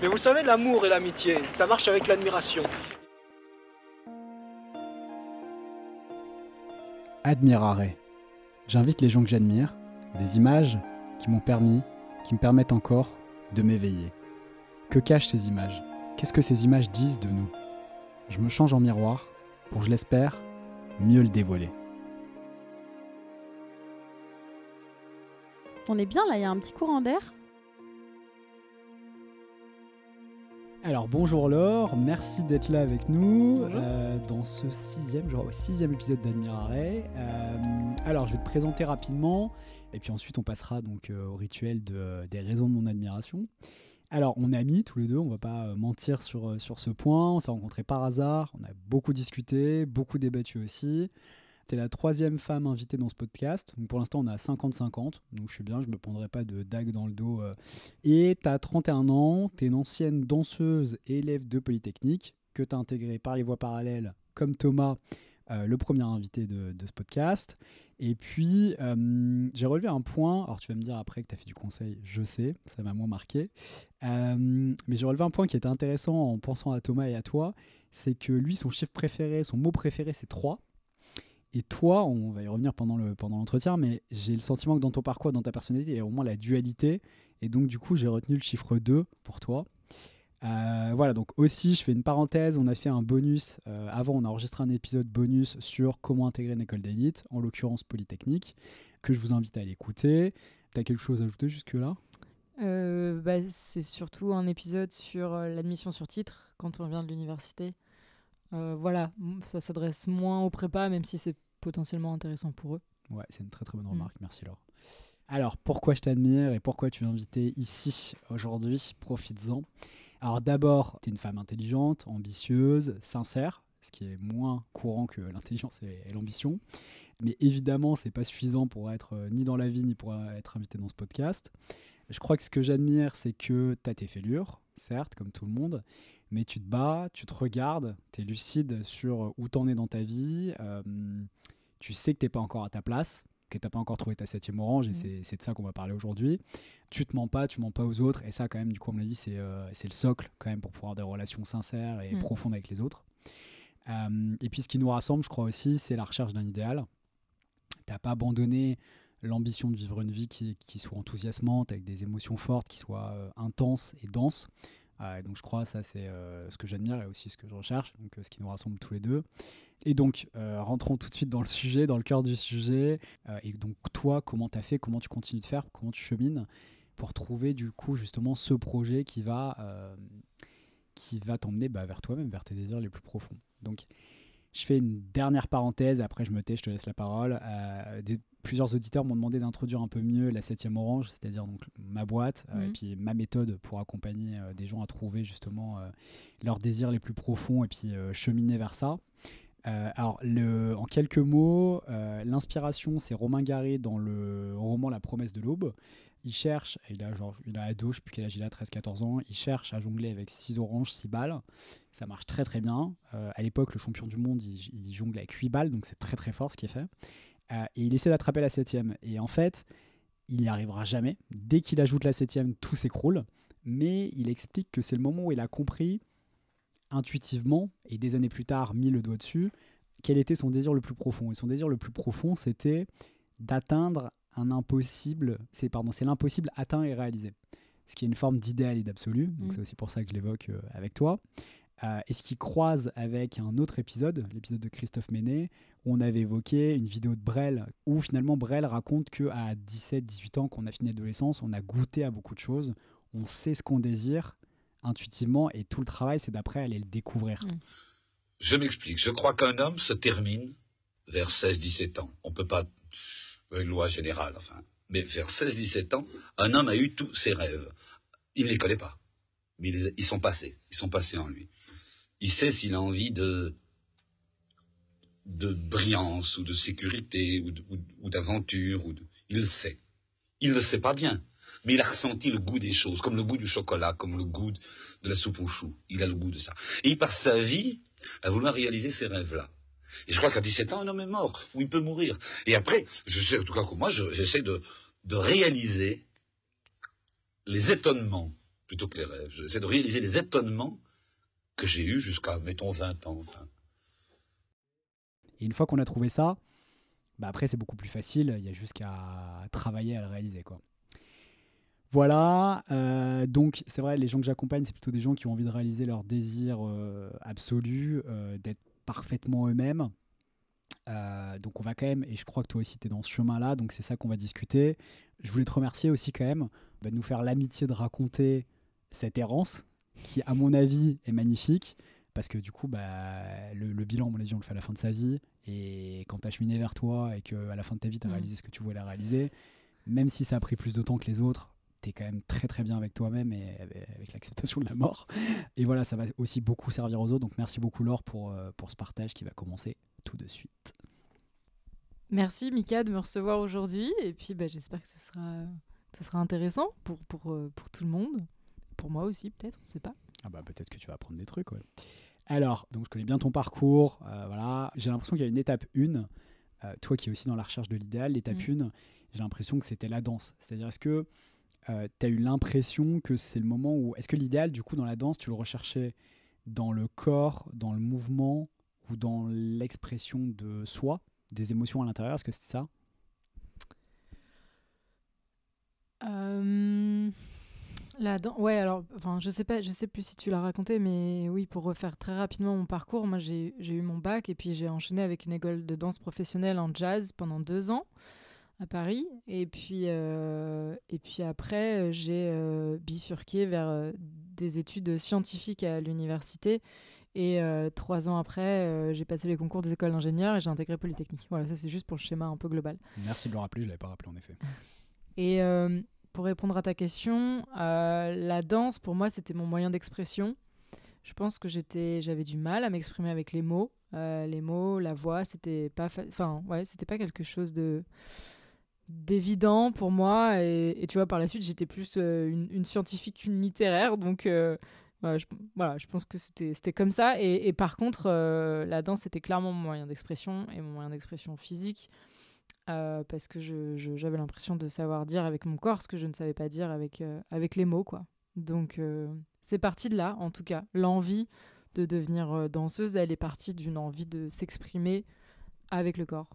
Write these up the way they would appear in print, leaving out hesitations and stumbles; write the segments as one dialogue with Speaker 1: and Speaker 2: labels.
Speaker 1: Mais vous savez, l'amour et l'amitié, ça marche avec l'admiration.
Speaker 2: Admirare. J'invite les gens que j'admire, des images qui m'ont permis, qui me permettent encore de m'éveiller. Que cachent ces images ? Qu'est-ce que ces images disent de nous ? Je me change en miroir pour, je l'espère, mieux le dévoiler.
Speaker 3: On est bien là, il y a un petit courant d'air.
Speaker 2: Alors bonjour Laure, merci d'être là avec nous dans ce sixième épisode d'Admirare. Alors je vais te présenter rapidement et puis ensuite on passera donc au rituel des raisons de mon admiration. Alors on est amis tous les deux, on va pas mentir sur ce point, on s'est rencontrés par hasard, on a beaucoup discuté, beaucoup débattu aussi. T'es la troisième femme invitée dans ce podcast. Donc pour l'instant, on est à 50-50. Donc je suis bien, je ne me prendrai pas de dague dans le dos. Et tu as 31 ans, tu es une ancienne danseuse et élève de Polytechnique que tu as intégrée par les voies parallèles, comme Thomas, le premier invité de ce podcast. Et puis, j'ai relevé un point. Alors tu vas me dire après que tu as fait du conseil, je sais, ça m'a moins marqué. Mais j'ai relevé un point qui était intéressant en pensant à Thomas et à toi. C'est que lui, son chiffre préféré, son mot préféré, c'est 3. Et toi, on va y revenir pendant l'entretien, mais j'ai le sentiment que dans ton parcours, dans ta personnalité, il y a au moins la dualité. Et donc, du coup, j'ai retenu le chiffre 2 pour toi. Voilà, donc aussi, je fais une parenthèse. On a fait un bonus. Avant, on a enregistré un épisode bonus sur comment intégrer une école d'élite, en l'occurrence Polytechnique, que je vous invite à l'écouter. Tu as quelque chose à ajouter jusque-là ?
Speaker 4: C'est surtout un épisode sur l'admission sur titre quand on vient de l'université. Voilà, ça s'adresse moins aux prépas, même si c'est potentiellement intéressant pour eux.
Speaker 2: Ouais, c'est une très très bonne remarque, merci Laure. Alors, pourquoi je t'admire et pourquoi tu es invitée ici aujourd'hui ? Profites-en. Alors d'abord, tu es une femme intelligente, ambitieuse, sincère, ce qui est moins courant que l'intelligence et l'ambition. Mais évidemment, c'est pas suffisant pour être ni dans la vie, ni pour être invitée dans ce podcast. Je crois que ce que j'admire, c'est que tu as tes fêlures, certes, comme tout le monde, mais tu te bats, tu te regardes, tu es lucide sur où t'en es dans ta vie, tu sais que t'es pas encore à ta place, que t'as pas encore trouvé ta 7e orange, et c'est de ça qu'on va parler aujourd'hui. Tu mens pas aux autres, et ça quand même, du coup, on me l'a dit, c'est le socle quand même pour pouvoir avoir des relations sincères et profondes avec les autres. Et puis ce qui nous rassemble, je crois aussi, c'est la recherche d'un idéal. T'as pas abandonné l'ambition de vivre une vie qui soit enthousiasmante, avec des émotions fortes, qui soient intenses et denses. Donc je crois que ça c'est ce que j'admire et aussi ce que je recherche, donc ce qui nous rassemble tous les deux. Et donc rentrons tout de suite dans le sujet, dans le cœur du sujet. Et donc toi, comment tu as fait, comment tu continues de faire, comment tu chemines pour trouver du coup justement ce projet qui va t'emmener vers toi-même, vers tes désirs les plus profonds. Donc je fais une dernière parenthèse, après je me tais, je te laisse la parole. Plusieurs auditeurs m'ont demandé d'introduire un peu mieux la 7e orange, c'est-à-dire donc ma boîte et puis ma méthode pour accompagner des gens à trouver justement leurs désirs les plus profonds et puis cheminer vers ça. Alors, en quelques mots, l'inspiration, c'est Romain Gary dans le roman La promesse de l'aube. Il cherche, il a ado, je ne sais plus quel âge il a, 13-14 ans, il cherche à jongler avec 6 oranges, 6 balles. Ça marche très très bien. À l'époque, le champion du monde, il jongle avec 8 balles, donc c'est très très fort ce qui est fait. Et il essaie d'attraper la 7e. Et en fait, il n'y arrivera jamais. Dès qu'il ajoute la 7e, tout s'écroule. Mais il explique que c'est le moment où il a compris intuitivement, et des années plus tard, mis le doigt dessus, quel était son désir le plus profond. Et son désir le plus profond, c'était d'atteindre un impossible. C'est l'impossible atteint et réalisé. Ce qui est une forme d'idéal et d'absolu. Donc c'est aussi pour ça que je l'évoque avec toi. Et ce qui croise avec un autre épisode, l'épisode de Christophe Ménet, où on avait évoqué une vidéo de Brel, où finalement Brel raconte qu'à 17-18 ans, qu'on a fini l'adolescence, on a goûté à beaucoup de choses, on sait ce qu'on désire intuitivement, et tout le travail, c'est d'après aller le découvrir.
Speaker 5: Je m'explique. Je crois qu'un homme se termine vers 16-17 ans. On ne peut pas, une loi générale, mais vers 16-17 ans, un homme a eu tous ses rêves. Il ne les connaît pas, mais ils sont passés en lui. Il sait s'il a envie de brillance, ou de sécurité, ou d'aventure, il le sait. Il ne le sait pas bien, mais il a ressenti le goût des choses, comme le goût du chocolat, comme le goût de la soupe aux choux. Il a le goût de ça. Et il passe sa vie à vouloir réaliser ces rêves-là. Et je crois qu'à 17 ans, un homme est mort, ou il peut mourir. Et après, je sais, en tout cas que moi, j'essaie de réaliser les étonnements plutôt que les rêves. J'essaie de réaliser les étonnements que j'ai eus jusqu'à, mettons, 20 ans, enfin.
Speaker 2: Et une fois qu'on a trouvé ça, bah après c'est beaucoup plus facile, il y a juste qu'à travailler à le réaliser, quoi. Voilà, donc c'est vrai, les gens que j'accompagne, c'est plutôt des gens qui ont envie de réaliser leur désir absolu, d'être parfaitement eux-mêmes. Donc on va quand même, et je crois que toi aussi tu es dans ce chemin-là, donc c'est ça qu'on va discuter. Je voulais te remercier aussi quand même de nous faire l'amitié de raconter cette errance, qui à mon avis est magnifique, parce que du coup le bilan, à mon avis, on le fait à la fin de sa vie, et quand tu as cheminé vers toi et qu'à la fin de ta vie tu as réalisé ce que tu voulais réaliser, même si ça a pris plus de temps que les autres, tu es quand même très très bien avec toi-même et avec l'acceptation de la mort. Et voilà, ça va aussi beaucoup servir aux autres, donc merci beaucoup Laure pour ce partage qui va commencer tout de suite.
Speaker 4: Merci Mika de me recevoir aujourd'hui, et puis j'espère que ce sera intéressant pour tout le monde, pour moi aussi peut-être, on ne sait pas.
Speaker 2: Ah bah peut-être que tu vas apprendre des trucs, ouais. Alors, donc je connais bien ton parcours, voilà. J'ai l'impression qu'il y a une étape 1, toi qui es aussi dans la recherche de l'idéal, l'étape 1, j'ai l'impression que c'était la danse. C'est-à-dire, est-ce que tu as eu l'impression que c'est le moment où... Est-ce que l'idéal, du coup, dans la danse, tu le recherchais dans le corps, dans le mouvement ou dans l'expression de soi, des émotions à l'intérieur? Est-ce que c'était ça?
Speaker 4: Ouais, alors, enfin, je sais plus si tu l'as raconté, mais oui, pour refaire très rapidement mon parcours, moi j'ai eu mon bac et puis j'ai enchaîné avec une école de danse professionnelle en jazz pendant 2 ans à Paris, et puis après j'ai bifurqué vers des études scientifiques à l'université, et 3 ans après j'ai passé les concours des écoles d'ingénieurs et j'ai intégré Polytechnique. Voilà, ça c'est juste pour le schéma un peu global.
Speaker 2: Merci de le rappeler, je ne l'avais pas rappelé en effet.
Speaker 4: Et pour répondre à ta question, la danse pour moi c'était mon moyen d'expression. Je pense que j'avais du mal à m'exprimer avec les mots, la voix, c'était pas c'était pas quelque chose d'évident pour moi, et tu vois, par la suite j'étais plus une scientifique qu'une littéraire, donc je pense que c'était comme ça, et par contre la danse c'était clairement mon moyen d'expression, et mon moyen d'expression physique, parce que j'avais l'impression de savoir dire avec mon corps ce que je ne savais pas dire avec les mots, quoi. Donc c'est parti de là, en tout cas. L'envie de devenir danseuse, elle est partie d'une envie de s'exprimer avec le corps.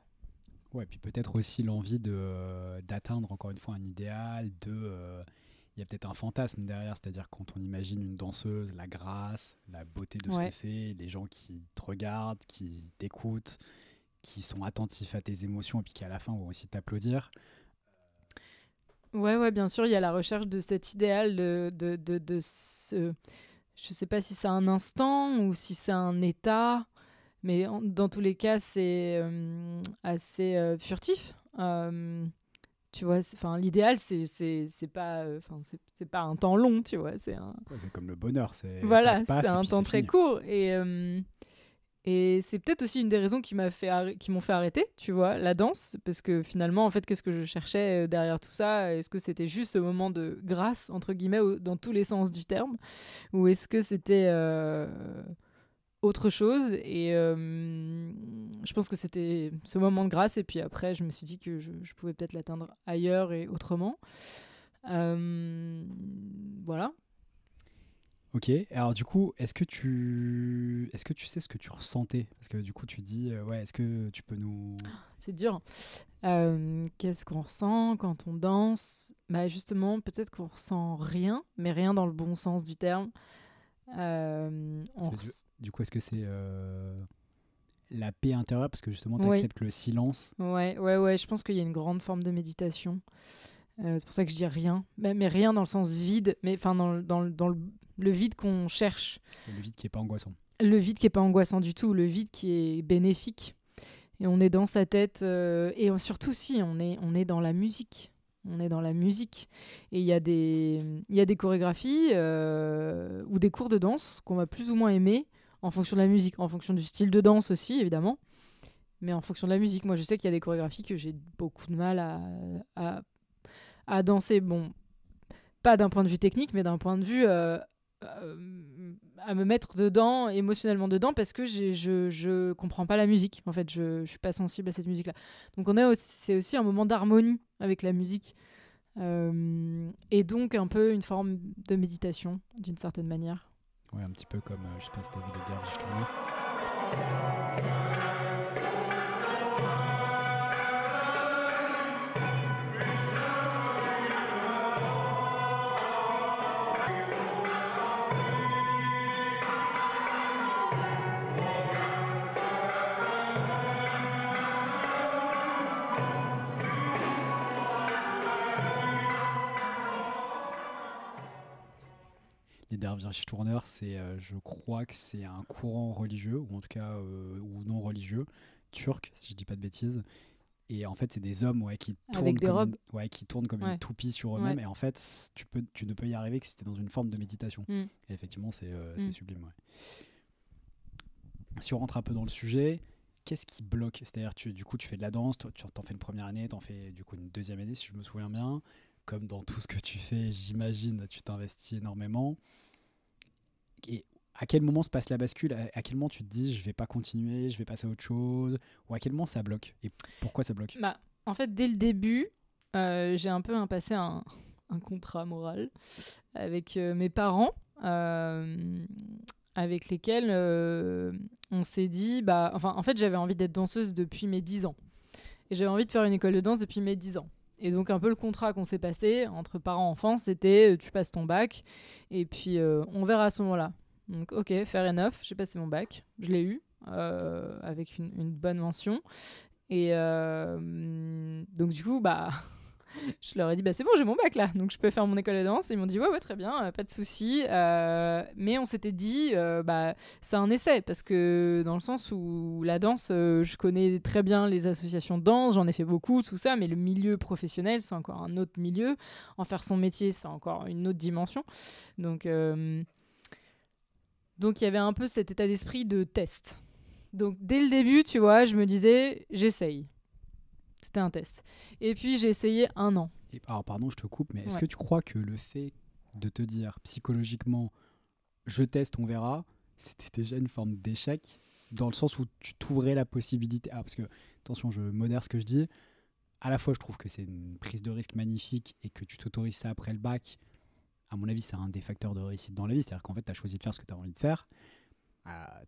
Speaker 2: Ouais, puis peut-être aussi l'envie d'atteindre encore une fois un idéal, il y a peut-être un fantasme derrière, c'est-à-dire quand on imagine une danseuse, la grâce, la beauté de ce que c'est, les gens qui te regardent, qui t'écoutent, qui sont attentifs à tes émotions et puis qui à la fin vont aussi t'applaudir.
Speaker 4: Ouais, bien sûr, il y a la recherche de cet idéal de ce... Je sais pas si c'est un instant ou si c'est un état, mais dans tous les cas, c'est assez furtif. Tu vois, l'idéal, c'est pas un temps long, tu vois. C'est
Speaker 2: comme le bonheur, ça se passe,
Speaker 4: c'est un temps très
Speaker 2: fini.
Speaker 4: court. Et c'est peut-être aussi une des raisons qui m'ont fait arrêter, tu vois, la danse, parce que finalement, en fait, qu'est-ce que je cherchais derrière tout ça? Est-ce que c'était juste ce moment de grâce, entre guillemets, dans tous les sens du terme, ou est-ce que c'était autre chose? Et je pense que c'était ce moment de grâce, et puis après, je me suis dit que je pouvais peut-être l'atteindre ailleurs et autrement. Voilà.
Speaker 2: Ok, alors du coup, est-ce que tu sais ce que tu ressentais? Parce que du coup, tu dis, est-ce que tu peux nous...
Speaker 4: C'est dur. Qu'est-ce qu'on ressent quand on danse? Justement, peut-être qu'on ressent rien, mais rien dans le bon sens du terme.
Speaker 2: Du coup, est-ce que c'est la paix intérieure? Parce que justement, tu acceptes le silence.
Speaker 4: Ouais, je pense qu'il y a une grande forme de méditation. C'est pour ça que je dis rien, mais rien dans le sens vide, mais dans le vide qu'on cherche.
Speaker 2: Le vide qui n'est pas angoissant.
Speaker 4: Le vide qui n'est pas angoissant du tout, le vide qui est bénéfique. Et on est dans sa tête, et surtout si on est dans la musique. On est dans la musique. Et il y a des chorégraphies ou des cours de danse qu'on va plus ou moins aimer en fonction de la musique, en fonction du style de danse aussi, évidemment, mais en fonction de la musique. Moi, je sais qu'il y a des chorégraphies que j'ai beaucoup de mal à danser. Bon, pas d'un point de vue technique, mais d'un point de vue à me mettre dedans, émotionnellement dedans, parce que je comprends pas la musique. En fait, je suis pas sensible à cette musique-là. Donc c'est aussi un moment d'harmonie avec la musique. Et donc un peu une forme de méditation d'une certaine manière.
Speaker 2: Ouais, un petit peu comme, je sais pas si t'as vu les derviches tourner. Les derviches tourneurs, je crois que c'est un courant religieux, ou en tout cas ou non religieux, turc, si je dis pas de bêtises. Et en fait, c'est des hommes qui tournent
Speaker 4: Avec des
Speaker 2: comme
Speaker 4: robes.
Speaker 2: qui tournent comme
Speaker 4: Ouais.
Speaker 2: une toupie sur eux-mêmes.
Speaker 4: Ouais.
Speaker 2: Et en fait, tu ne peux y arriver que si tu es dans une forme de méditation.
Speaker 4: Mm.
Speaker 2: Et effectivement, c'est sublime. Ouais. Si on rentre un peu dans le sujet, qu'est-ce qui bloque? C'est-à-dire, du coup, tu fais de la danse, tu t'en fais une première année, t'en fais du coup une deuxième année, si je me souviens bien. Comme dans tout ce que tu fais, j'imagine, tu t'investis énormément. Et à quel moment se passe la bascule? À quel moment tu te dis je vais pas continuer, je vais passer à autre chose? Ou à quel moment ça bloque? Et pourquoi ça bloque?
Speaker 4: Bah, en fait, dès le début, j'ai un peu passé un contrat moral avec mes parents, avec lesquels on s'est dit... en fait, j'avais envie d'être danseuse depuis mes 10 ans. Et j'avais envie de faire une école de danse depuis mes 10 ans. Et donc, un peu le contrat qu'on s'est passé entre parents-enfants, c'était tu passes ton bac et puis on verra à ce moment-là. Donc, ok, fair enough, j'ai passé mon bac, je l'ai eu avec une bonne mention. Et donc, du coup, je leur ai dit c'est bon, j'ai mon bac là, donc je peux faire mon école de danse. Et ils m'ont dit ouais, très bien, pas de souci. Mais on s'était dit c'est un essai, parce que dans le sens où la danse, je connais très bien les associations de danse, j'en ai fait beaucoup, tout ça, mais le milieu professionnel, c'est encore un autre milieu. En faire son métier, c'est encore une autre dimension. Donc il y avait un peu cet état d'esprit de test. Donc dès le début, tu vois, je me disais j'essaye. C'était un test. Et puis, j'ai essayé 1 an.
Speaker 2: Et, alors, pardon, je te coupe, mais est-ce
Speaker 4: Ouais.
Speaker 2: que tu crois que le fait de te dire psychologiquement je teste, on verra, c'était déjà une forme d'échec, dans le sens où tu t'ouvrais la possibilité... Ah, parce que, attention, je modère ce que je dis. À la fois, je trouve que c'est une prise de risque magnifique et que tu t'autorises ça après le bac. À mon avis, c'est un des facteurs de réussite dans la vie. C'est-à-dire qu'en fait, tu as choisi de faire ce que tu as envie de faire,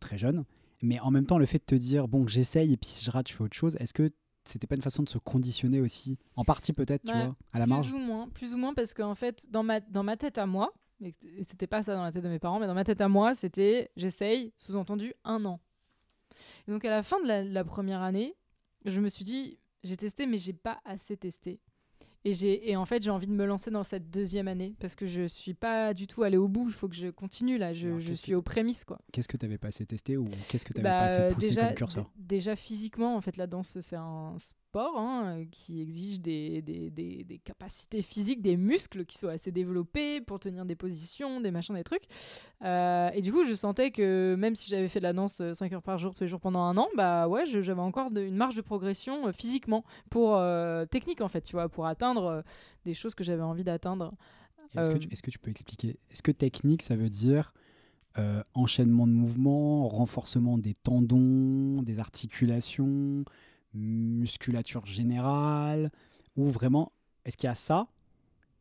Speaker 2: très jeune. Mais en même temps, le fait de te dire bon, j'essaye et puis si je rate, je fais autre chose, est-ce que c'était pas une façon de se conditionner aussi, en partie peut-être, tu vois, à la marge?
Speaker 4: Plus ou moins, parce qu'en fait, dans ma tête à moi, et c'était pas ça dans la tête de mes parents, mais dans ma tête à moi, c'était j'essaye, sous-entendu 1 an. Et donc à la fin de la première année, je me suis dit j'ai testé, mais j'ai pas assez testé. Et en fait, j'ai envie de me lancer dans cette deuxième année, parce que je suis pas du tout allée au bout. Il faut que je continue là. Je suis aux prémices, quoi.
Speaker 2: Qu'est-ce que tu avais pas assez testé, ou qu'est-ce que tu avais pas assez poussé comme curseur?
Speaker 4: Déjà physiquement, en fait, la danse, c'est un sport qui exige des capacités physiques, des muscles qui soient assez développés pour tenir des positions, des machins, des trucs. Et du coup, je sentais que même si j'avais fait de la danse 5 heures par jour, tous les jours pendant 1 an, j'avais encore une marge de progression physiquement, pour technique, en fait, tu vois, pour atteindre des choses que j'avais envie d'atteindre.
Speaker 2: Est-ce que tu peux expliquer? Est-ce que technique, ça veut dire enchaînement de mouvements, renforcement des tendons, des articulations, musculature générale, ou vraiment, est-ce qu'il y a ça,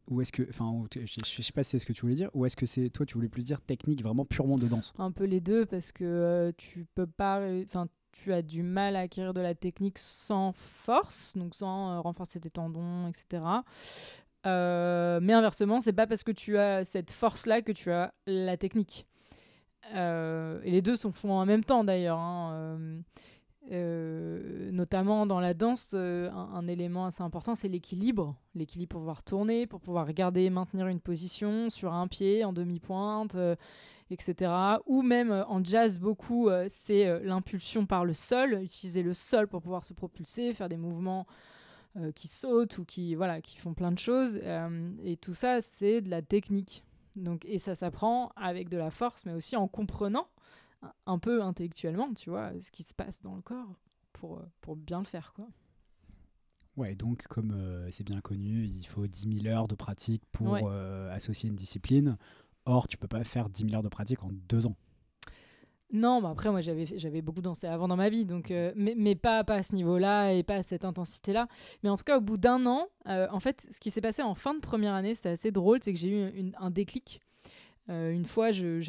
Speaker 2: ou est-ce que, enfin, je sais pas si c'est ce que tu voulais dire, ou est-ce que c'est toi tu voulais plus dire technique vraiment purement de danse?
Speaker 4: Un peu les deux, parce que tu peux pas, tu as du mal à acquérir de la technique sans force, donc sans renforcer tes tendons, etc. Mais inversement, c'est pas parce que tu as cette force-là que tu as la technique. Et les deux sont font en même temps d'ailleurs, hein. Notamment dans la danse, un élément assez important, c'est l'équilibre pour pouvoir tourner, pour pouvoir garder et maintenir une position sur un pied en demi-pointe, etc. Ou même en jazz, beaucoup, c'est l'impulsion par le sol, utiliser le sol pour pouvoir se propulser, faire des mouvements qui sautent ou qui font plein de choses, et tout ça, c'est de la technique. Donc, et ça s'apprend avec de la force, mais aussi en comprenant un peu intellectuellement, tu vois, ce qui se passe dans le corps pour bien le faire, quoi.
Speaker 2: Ouais, donc comme c'est bien connu, il faut 10 000 heures de pratique pour
Speaker 4: Ouais.
Speaker 2: associer une discipline. Or, tu peux pas faire 10 000 heures de pratique en 2 ans.
Speaker 4: Non, mais après, moi, j'avais beaucoup dansé avant dans ma vie, donc, mais pas à ce niveau-là et pas à cette intensité-là. Mais en tout cas, au bout d'un an, en fait, ce qui s'est passé en fin de première année, c'était assez drôle, c'est que j'ai eu un déclic. Une fois, j'ai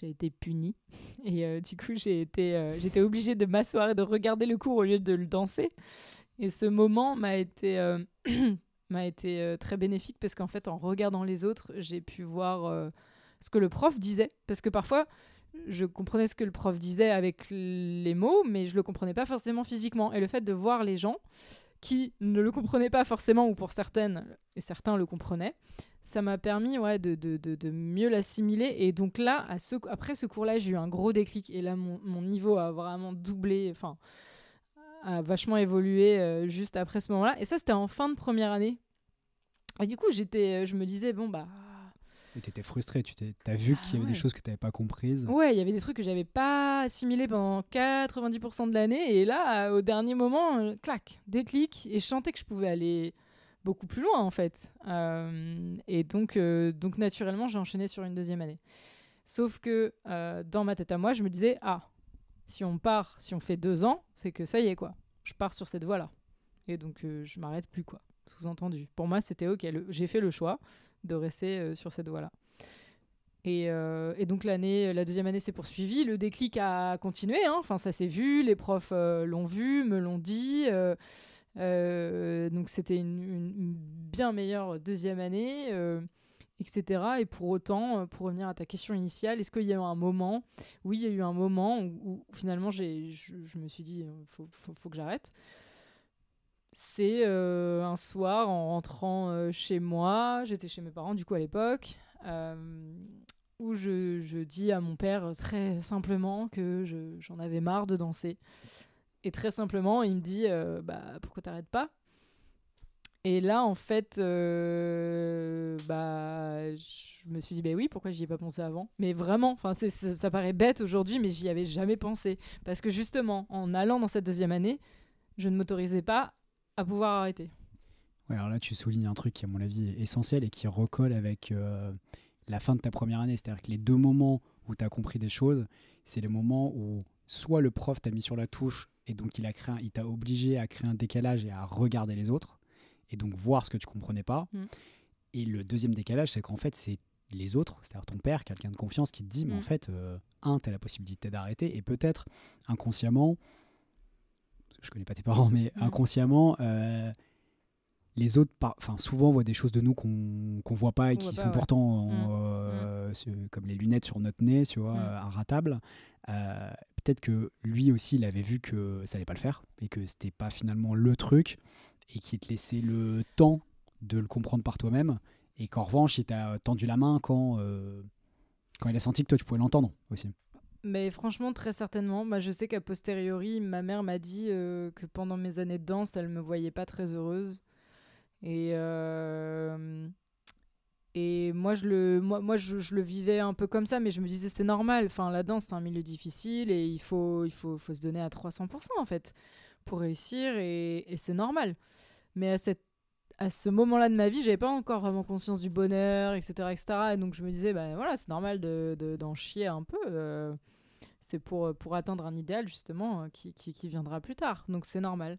Speaker 4: été punie et du coup, j'étais obligée de m'asseoir et de regarder le cours au lieu de le danser. Et ce moment m'a été, très bénéfique parce qu'en fait, en regardant les autres, j'ai pu voir ce que le prof disait. Parce que parfois, je comprenais ce que le prof disait avec les mots, mais je le comprenais pas forcément physiquement. Et le fait de voir les gens qui ne le comprenaient pas forcément, ou pour certaines, et certains le comprenaient, ça m'a permis de mieux l'assimiler. Et donc là, après ce cours-là, j'ai eu un gros déclic. Et là, mon niveau a vraiment doublé, enfin, a vachement évolué juste après ce moment-là. Et ça, c'était en fin de première année. Et du coup, je me disais, bon, bah...
Speaker 2: Et t'étais frustré, t'as vu qu'il y avait des choses que t'avais pas comprises.
Speaker 4: Ouais, il y avait des trucs que j'avais pas assimilés pendant 90% de l'année. Et là, au dernier moment, clac, déclic. Et je sentais que je pouvais aller beaucoup plus loin, en fait. Et donc, naturellement, j'ai enchaîné sur une deuxième année. Sauf que dans ma tête à moi, je me disais, si on fait 2 ans, c'est que ça y est, quoi. Je pars sur cette voie-là. Et donc, je m'arrête plus, quoi. Sous-entendu. Pour moi, c'était OK. J'ai fait le choix de rester sur cette voie-là. Et donc, la deuxième année s'est poursuivie. Le déclic a continué. Enfin, ça s'est vu. Les profs l'ont vu, me l'ont dit. Donc, c'était une bien meilleure deuxième année, etc. Et pour autant, pour revenir à ta question initiale, est-ce qu'il y a eu un moment ? Oui, il y a eu un moment où finalement, je me suis dit, faut que j'arrête. C'est un soir en rentrant chez moi, j'étais chez mes parents du coup à l'époque, où je dis à mon père très simplement que j'en avais marre de danser. Et très simplement, il me dit pourquoi t'arrêtes pas ? Et là, en fait, je me suis dit oui, pourquoi j'y ai pas pensé avant ? Mais vraiment, ça paraît bête aujourd'hui, mais j'y avais jamais pensé. Parce que justement, en allant dans cette deuxième année, je ne m'autorisais pas à pouvoir arrêter.
Speaker 2: Ouais, alors là, tu soulignes un truc qui, à mon avis, est essentiel et qui recolle avec la fin de ta première année. C'est-à-dire que les 2 moments où tu as compris des choses, c'est les moments où soit le prof t'a mis sur la touche et donc il t'a obligé à créer un décalage et à regarder les autres et donc voir ce que tu comprenais pas. Et le deuxième décalage, c'est qu'en fait, c'est les autres, c'est-à-dire ton père, quelqu'un de confiance qui te dit, mais en fait, t'as la possibilité d'arrêter et peut-être inconsciemment, je connais pas tes parents, mais inconsciemment, les autres, souvent voient des choses de nous qu'on voit pas et qui sont pourtant comme les lunettes sur notre nez, tu vois, inratables. Peut-être que lui aussi, il avait vu que ça allait pas le faire et que c'était pas finalement le truc et qu'il te laissait le temps de le comprendre par toi-même et qu'en revanche, il t'a tendu la main quand il a senti que toi, tu pouvais l'entendre aussi.
Speaker 4: Mais franchement, très certainement. Je sais qu'à posteriori, ma mère m'a dit que pendant mes années de danse, elle me voyait pas très heureuse. Et moi, je le vivais un peu comme ça, mais je me disais, c'est normal. Enfin, la danse, c'est un milieu difficile et il faut se donner à 300% en fait pour réussir et c'est normal. Mais à ce moment-là de ma vie, j'avais pas encore vraiment conscience du bonheur, etc., etc. Et donc je me disais, voilà, c'est normal d'en chier un peu. C'est pour atteindre un idéal justement qui viendra plus tard. Donc c'est normal.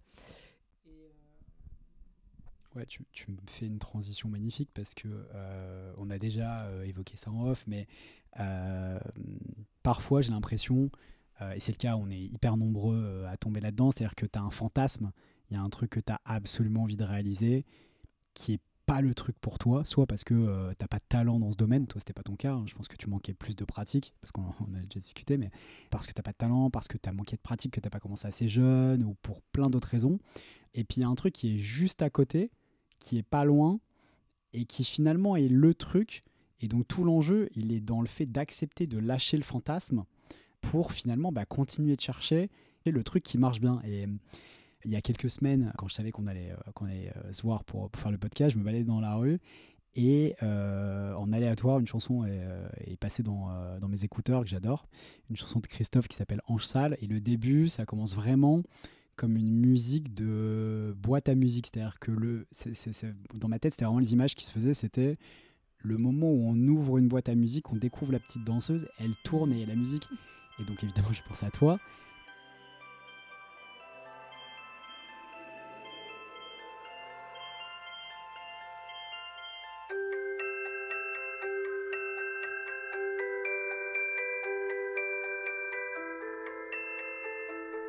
Speaker 2: Ouais, tu me fais une transition magnifique parce que on a déjà évoqué ça en off, mais parfois j'ai l'impression, et c'est le cas, on est hyper nombreux à tomber là-dedans, c'est-à-dire que tu as un fantasme, il y a un truc que tu as absolument envie de réaliser qui est pas le truc pour toi, soit parce que t'as pas de talent dans ce domaine, toi c'était pas ton cas, je pense que tu manquais plus de pratique, parce qu'on a déjà discuté, mais parce que t'as pas de talent, parce que t'as manqué de pratique, que t'as pas commencé assez jeune, ou pour plein d'autres raisons. Et puis il y a un truc qui est juste à côté, qui est pas loin, et qui finalement est le truc, et donc tout l'enjeu, il est dans le fait d'accepter de lâcher le fantasme pour finalement continuer de chercher le truc qui marche bien. Et il y a quelques semaines, quand je savais qu'on allait se voir pour faire le podcast, je me baladais dans la rue et en aléatoire, une chanson est passée dans mes écouteurs que j'adore, une chanson de Christophe qui s'appelle Ange Sale. Et le début, ça commence vraiment comme une musique de boîte à musique, c'est-à-dire que dans ma tête, c'était vraiment les images qui se faisaient, c'était le moment où on ouvre une boîte à musique, on découvre la petite danseuse, elle tourne et il y a la musique. Et donc évidemment, j'ai pensé à toi.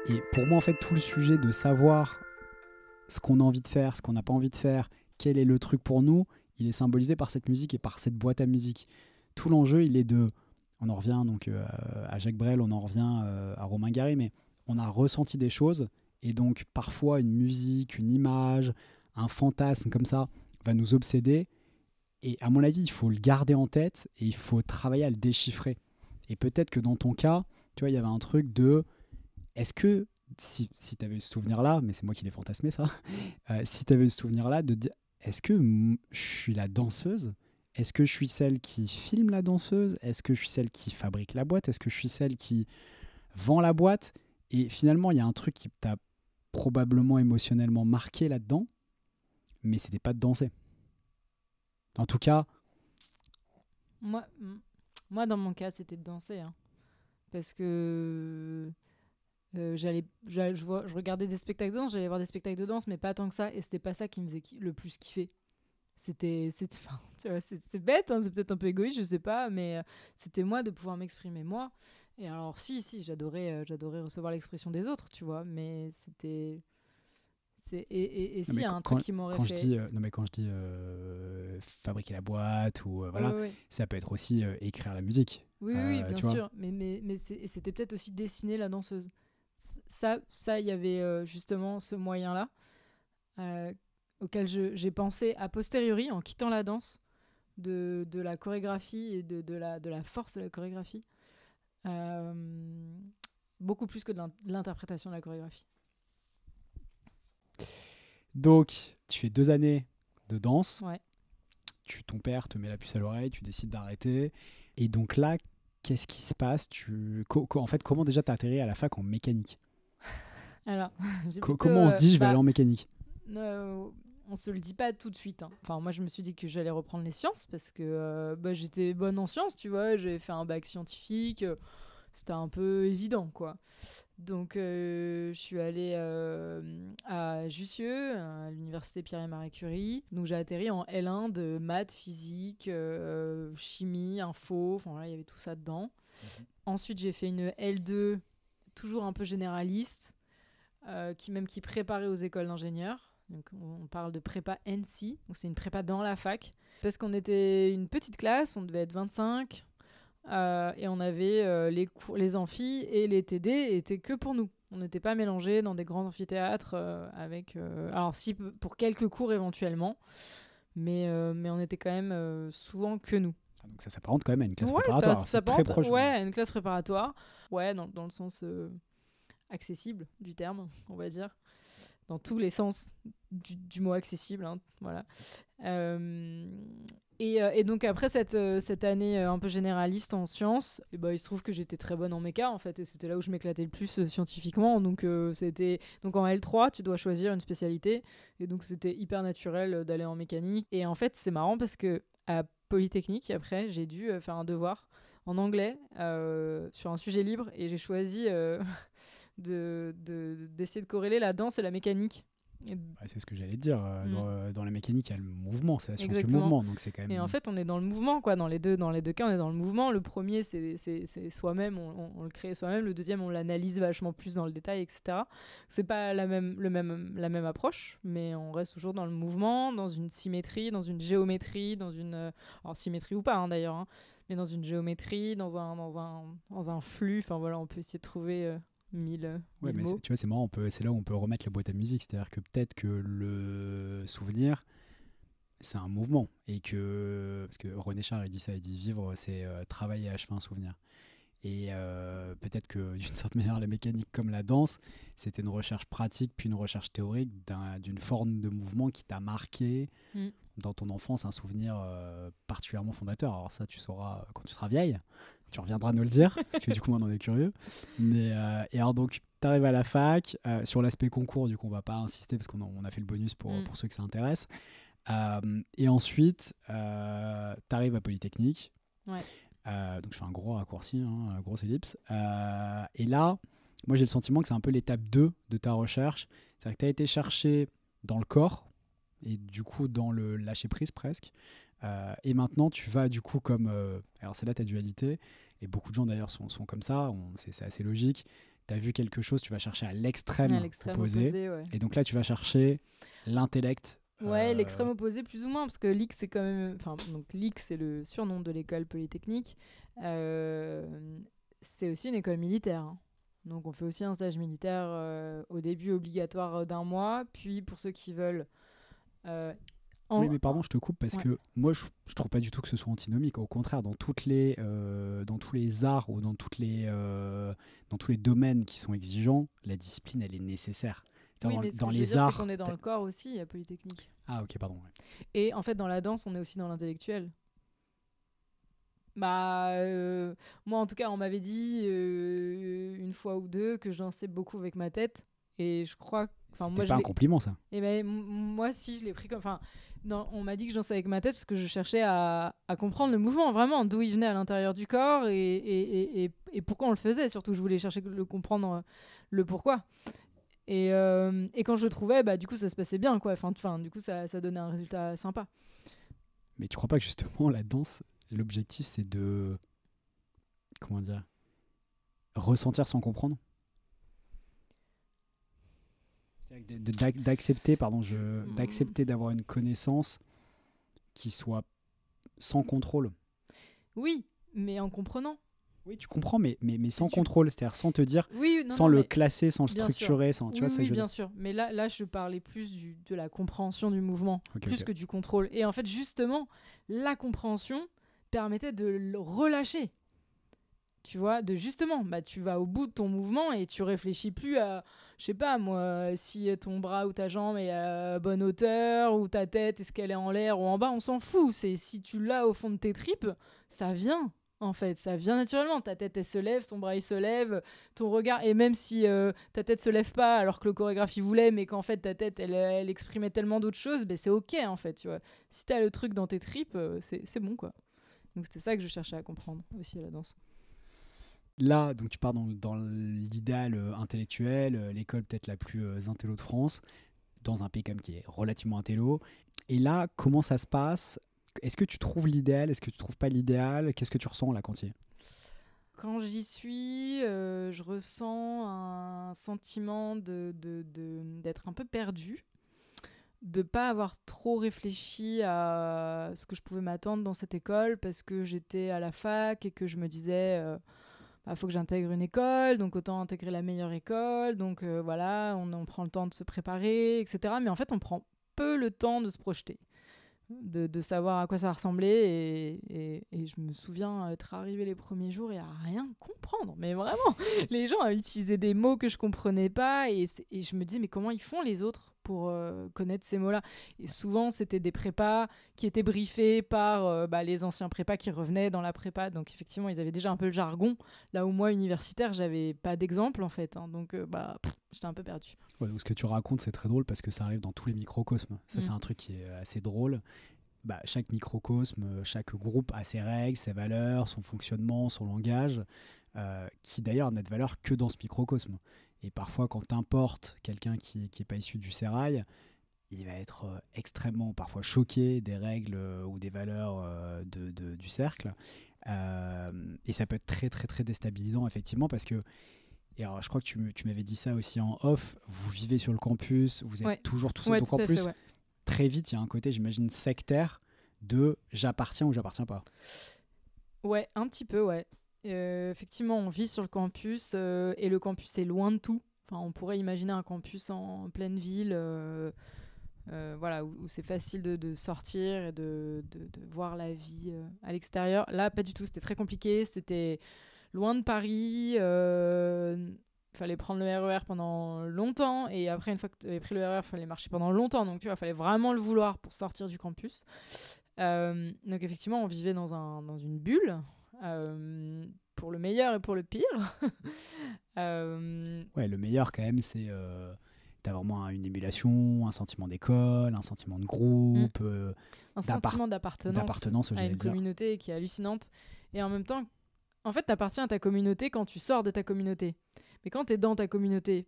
Speaker 2: Et pour moi, en fait, tout le sujet de savoir ce qu'on a envie de faire, ce qu'on n'a pas envie de faire, quel est le truc pour nous, il est symbolisé par cette musique et par cette boîte à musique. Tout l'enjeu, il est de... On en revient donc à Jacques Brel, on en revient à Romain Gary, mais on a ressenti des choses et donc parfois une musique, une image, un fantasme comme ça va nous obséder et à mon avis, il faut le garder en tête et il faut travailler à le déchiffrer. Et peut-être que dans ton cas, tu vois, il y avait un truc de... Est-ce que, si tu avais eu ce souvenir-là, mais c'est moi qui l'ai fantasmé ça, si tu avais eu ce souvenir-là, de dire, est-ce que je suis la danseuse ? Est-ce que je suis celle qui filme la danseuse ? Est-ce que je suis celle qui fabrique la boîte ? Est-ce que je suis celle qui vend la boîte ? Et finalement, il y a un truc qui t'a probablement émotionnellement marqué là-dedans, mais c'était pas de danser. En tout cas...
Speaker 4: Moi, dans mon cas, c'était de danser. Hein. Parce que... je regardais des spectacles de danse, j'allais voir des spectacles de danse, mais pas tant que ça, et c'était pas ça qui me faisait le plus kiffer. Enfin, tu vois, c'est bête, hein, c'est peut-être un peu égoïste, je sais pas, mais c'était moi de pouvoir m'exprimer moi. Et alors si, j'adorais recevoir l'expression des autres, tu vois, mais c'était... Et s'il y a un truc qui m'aurait fait...
Speaker 2: quand je dis fabriquer la boîte, ou voilà,
Speaker 4: ouais.
Speaker 2: ça peut être aussi écrire la musique.
Speaker 4: Oui, bien sûr, mais c'était peut-être aussi dessiner la danseuse. Ça, il y avait justement ce moyen-là auquel j'ai pensé a posteriori en quittant la danse de la chorégraphie et de la force de la chorégraphie beaucoup plus que de l'interprétation de la chorégraphie.
Speaker 2: Donc, tu fais 2 années de danse.
Speaker 4: Ouais.
Speaker 2: Ton père te met la puce à l'oreille, tu décides d'arrêter. Et donc là, qu'est-ce qui se passe ? En fait, comment déjà t'as atterri à la fac en mécanique ?
Speaker 4: Alors,
Speaker 2: comment on se dit je vais aller en mécanique ?
Speaker 4: On se le dit pas tout de suite. Hein. Enfin, moi, je me suis dit que j'allais reprendre les sciences parce que j'étais bonne en sciences, tu vois. J'avais fait un bac scientifique. C'était un peu évident, quoi. Donc, je suis allée à Jussieu, à l'université Pierre et Marie Curie. Donc, j'ai atterri en L1 de maths, physique, chimie, info. Enfin, là, il y avait tout ça dedans. Ensuite, j'ai fait une L2, toujours un peu généraliste, qui préparait aux écoles d'ingénieurs. Donc, on parle de prépa NC. Donc, c'est une prépa dans la fac. Parce qu'on était une petite classe, on devait être 25. Et on avait les amphis et les TD étaient que pour nous. On n'était pas mélangés dans des grands amphithéâtres avec... alors si, pour quelques cours éventuellement, mais on était quand même souvent que nous.
Speaker 2: Donc ça s'apparente quand même à une classe préparatoire.
Speaker 4: Ça
Speaker 2: c'est très proche.
Speaker 4: Ouais, une classe préparatoire. Ouais, dans le sens accessible du terme, on va dire. Dans tous les sens du mot accessible, hein, voilà. Et donc après cette année un peu généraliste en sciences, il se trouve que j'étais très bonne en méca en fait, et c'était là où je m'éclatais le plus scientifiquement. Donc en L3 tu dois choisir une spécialité, et donc c'était hyper naturel d'aller en mécanique. Et en fait c'est marrant parce que à Polytechnique après j'ai dû faire un devoir en anglais sur un sujet libre, et j'ai choisi d'essayer de corréler la danse et la mécanique.
Speaker 2: C'est ce que j'allais te dire. Dans la mécanique, il y a le mouvement, c'est la science
Speaker 4: Exactement.
Speaker 2: du mouvement. Donc c'est quand même...
Speaker 4: Et en fait, on est dans le mouvement, quoi. Dans les deux cas, on est dans le mouvement. Le premier, c'est soi-même, on le crée soi-même. Le deuxième, on l'analyse vachement plus dans le détail, etc. C'est pas la même approche, mais on reste toujours dans le mouvement, dans une symétrie, dans une géométrie, alors symétrie ou pas, hein, d'ailleurs, hein, mais dans une géométrie, dans un flux. Enfin voilà, on peut essayer de trouver... 1000
Speaker 2: mais
Speaker 4: mots.
Speaker 2: Tu vois, c'est marrant, c'est là où on peut remettre la boîte à musique, c'est-à-dire que peut-être que le souvenir, c'est un mouvement, et parce que René Char il dit ça, il dit vivre, c'est travailler à achever un souvenir. Et peut-être que d'une certaine manière, la mécanique comme la danse, c'était une recherche pratique puis une recherche théorique d'une forme de mouvement qui t'a marqué dans ton enfance, un souvenir particulièrement fondateur. Alors ça, tu sauras quand tu seras vieille. Tu reviendras nous le dire, parce que du coup, on en est curieux. Et alors, donc, tu arrives à la fac. Sur l'aspect concours, du coup, on va pas insister, parce qu'on a fait le bonus pour ceux que ça intéresse. Et ensuite, tu arrives à Polytechnique.
Speaker 4: Ouais.
Speaker 2: Donc je fais un gros raccourci, hein, grosse ellipse. Et là, moi j'ai le sentiment que c'est un peu l'étape 2 de ta recherche. C'est-à-dire que tu as été chercher dans le corps et du coup dans le lâcher-prise presque. Et maintenant tu vas du coup comme... alors c'est là ta dualité, et beaucoup de gens d'ailleurs sont comme ça, c'est assez logique. Tu as vu quelque chose, tu vas chercher à l'extrême opposé.
Speaker 4: Ouais.
Speaker 2: Et donc là tu vas chercher l'intellect.
Speaker 4: Ouais, l'extrême opposé plus ou moins, parce que l'IX c'est quand même... Enfin, donc l'IX c'est le surnom de l'école polytechnique. C'est aussi une école militaire. Hein. Donc on fait aussi un stage militaire au début obligatoire d'1 mois, puis pour ceux qui veulent...
Speaker 2: Oui, mais pardon, je te coupe parce que moi, je trouve pas du tout que ce soit antinomique. Au contraire, dans tous les arts ou dans tous les domaines qui sont exigeants, la discipline, elle est nécessaire.
Speaker 4: Oui, mais
Speaker 2: dans
Speaker 4: ce que
Speaker 2: les
Speaker 4: je veux dire,
Speaker 2: arts,
Speaker 4: c'est qu'on est dans le corps aussi à Polytechnique.
Speaker 2: Ah, ok, pardon. Ouais.
Speaker 4: Et en fait, dans la danse, on est aussi dans l'intellectuel. Moi, en tout cas, on m'avait dit une fois ou deux que je dansais beaucoup avec ma tête. Et je crois...
Speaker 2: C'était pas un compliment, ça.
Speaker 4: Et ben, moi, si, je l'ai pris comme... on m'a dit que je dansais avec ma tête parce que je cherchais à comprendre le mouvement, vraiment, d'où il venait à l'intérieur du corps et pourquoi on le faisait. Surtout, je voulais chercher le comprendre, le pourquoi. Et quand je le trouvais, du coup, ça se passait bien, quoi. Du coup, ça donnait un résultat sympa.
Speaker 2: Mais tu crois pas que, justement, la danse, l'objectif, c'est de... Comment dire ? Ressentir sans comprendre ? D'accepter d'avoir une connaissance qui soit sans contrôle.
Speaker 4: Oui, mais en comprenant.
Speaker 2: Oui, tu comprends, mais sans contrôle, c'est-à-dire sans te dire, sans le classer, sans le structurer, sans, tu vois ça.
Speaker 4: Oui, bien sûr. Mais là, je parlais plus de la compréhension du mouvement, que du contrôle. Et en fait, justement, la compréhension permettait de le relâcher. Tu vois, tu vas au bout de ton mouvement et tu réfléchis plus à, je sais pas moi, si ton bras ou ta jambe est à bonne hauteur ou ta tête, est-ce qu'elle est en l'air ou en bas, on s'en fout. C'est si tu l'as au fond de tes tripes, ça vient. En fait, ça vient naturellement. Ta tête, elle se lève, ton bras, il se lève, ton regard... Et même si ta tête se lève pas alors que le chorégraphe, il voulait, mais qu'en fait, ta tête, elle exprimait tellement d'autres choses, c'est OK, en fait, tu vois. Si t'as le truc dans tes tripes, c'est bon, quoi. Donc, c'était ça que je cherchais à comprendre, aussi, à la danse.
Speaker 2: Là, donc tu pars dans l'idéal intellectuel, l'école peut-être la plus intello de France, dans un pays comme qui est relativement intello. Et là, comment ça se passe ? Est-ce que tu trouves l'idéal ? Est-ce que tu trouves pas l'idéal ? Qu'est-ce que tu ressens là quand tu y es ?
Speaker 4: Quand j'y suis, je ressens un sentiment d'être un peu perdue, de pas avoir trop réfléchi à ce que je pouvais m'attendre dans cette école parce que j'étais à la fac et que je me disais faut que j'intègre une école, donc autant intégrer la meilleure école, donc voilà, on prend le temps de se préparer, etc. Mais en fait, on prend peu le temps de se projeter. De savoir à quoi ça ressemblait et je me souviens être arrivée les premiers jours et à rien comprendre, mais vraiment les gens utilisaient des mots que je comprenais pas et je me disais mais comment ils font les autres pour connaître ces mots-là, et souvent c'était des prépas qui étaient briefés par les anciens prépas qui revenaient dans la prépa, donc effectivement ils avaient déjà un peu le jargon, là où moi universitaire j'avais pas d'exemple en fait, hein, donc j'étais un peu perdue.
Speaker 2: Ouais, donc ce que tu racontes c'est très drôle parce que ça arrive dans tous les microcosmes, ça c'est un truc qui est assez drôle. Chaque microcosme, chaque groupe a ses règles, ses valeurs, son fonctionnement, son langage, qui d'ailleurs n'a de valeur que dans ce microcosme. Et parfois, quand tu importes quelqu'un qui n'est pas issu du sérail, il va être extrêmement parfois choqué des règles ou des valeurs du cercle. Et ça peut être très, très, très déstabilisant, effectivement, parce que, et alors, je crois que tu m'avais dit ça aussi en off, vous vivez sur le campus, vous êtes toujours tout seul, donc en plus... Très vite, il y a un côté, j'imagine, sectaire de j'appartiens ou j'appartiens pas.
Speaker 4: Ouais, un petit peu, ouais. Effectivement, on vit sur le campus et le campus est loin de tout. Enfin, on pourrait imaginer un campus en pleine ville où c'est facile de sortir et de voir la vie à l'extérieur. Là, pas du tout. C'était très compliqué. C'était loin de Paris. Fallait prendre le RER pendant longtemps et après une fois que tu avais pris le RER fallait marcher pendant longtemps, donc tu vois, fallait vraiment le vouloir pour sortir du campus, donc effectivement on vivait dans une bulle, pour le meilleur et pour le pire.
Speaker 2: Ouais, le meilleur quand même c'est t'as vraiment une émulation, un sentiment d'école, un sentiment de groupe,
Speaker 4: Un sentiment d'appartenance à
Speaker 2: j'allais
Speaker 4: une
Speaker 2: dire.
Speaker 4: communauté qui est hallucinante. Et en même temps, en fait, t'appartiens à ta communauté quand tu sors de ta communauté. Mais quand t'es dans ta communauté,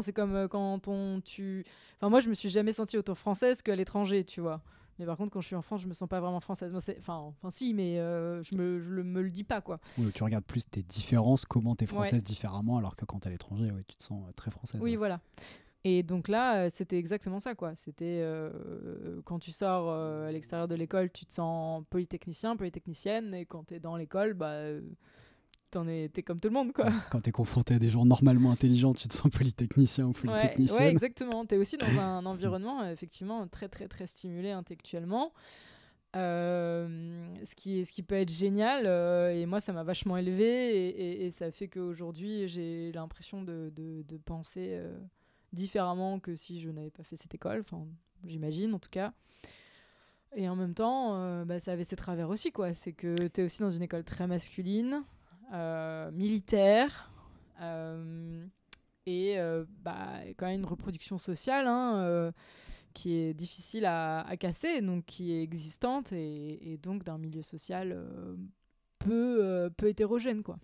Speaker 4: c'est comme quand moi, je me suis jamais sentie autant française qu'à l'étranger, tu vois. Mais par contre, quand je suis en France, je me sens pas vraiment française. Moi, si, mais je me le dis pas, quoi.
Speaker 2: Oui, tu regardes plus tes différences, comment t'es française différemment, alors que quand t'es à l'étranger, tu te sens très française.
Speaker 4: Oui, voilà. Et donc là, c'était exactement ça, quoi. C'était quand tu sors à l'extérieur de l'école, tu te sens polytechnicien, polytechnicienne, et quand t'es dans l'école, t'es comme tout le monde, quoi.
Speaker 2: Quand t'es confronté à des gens normalement intelligents, tu te sens polytechnicien ou polytechnicienne.
Speaker 4: Ouais, exactement. T'es aussi dans un environnement effectivement très très très stimulé intellectuellement. Ce qui peut être génial, et moi ça m'a vachement élevé, et ça fait qu'aujourd'hui j'ai l'impression de penser différemment que si je n'avais pas fait cette école, enfin j'imagine en tout cas. Et en même temps ça avait ses travers aussi, quoi. C'est que t'es aussi dans une école très masculine, militaire, et quand même une reproduction sociale qui est difficile à casser, donc qui est existante, et donc d'un milieu social peu hétérogène, quoi.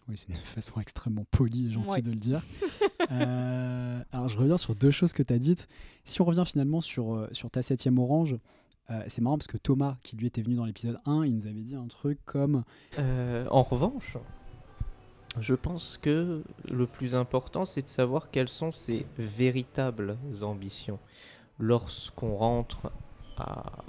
Speaker 2: Oui, c'est une façon extrêmement polie et gentille de le dire. Alors, je reviens sur deux choses que tu as dites. Si on revient finalement sur ta 7e orange, c'est marrant parce que Thomas, qui lui était venu dans l'épisode 1, il nous avait dit un truc comme...
Speaker 6: En revanche, je pense que le plus important, c'est de savoir quelles sont ses véritables ambitions. Lorsqu'on rentre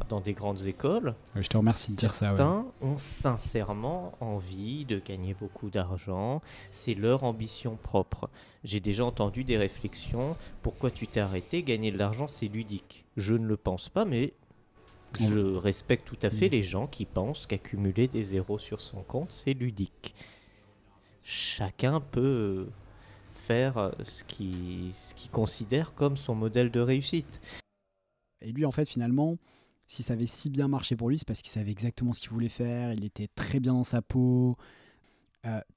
Speaker 6: dans des grandes écoles,
Speaker 2: je te remercie de dire ça.
Speaker 6: Certains ont sincèrement envie de gagner beaucoup d'argent. C'est leur ambition propre. J'ai déjà entendu des réflexions. Pourquoi tu t'es arrêté ? Gagner de l'argent, c'est ludique. Je ne le pense pas, mais je respecte tout à fait les gens qui pensent qu'accumuler des zéros sur son compte, c'est ludique. Chacun peut faire ce qu'il considère comme son modèle de réussite.
Speaker 2: Et lui, en fait, finalement, si ça avait si bien marché pour lui, c'est parce qu'il savait exactement ce qu'il voulait faire, il était très bien dans sa peau.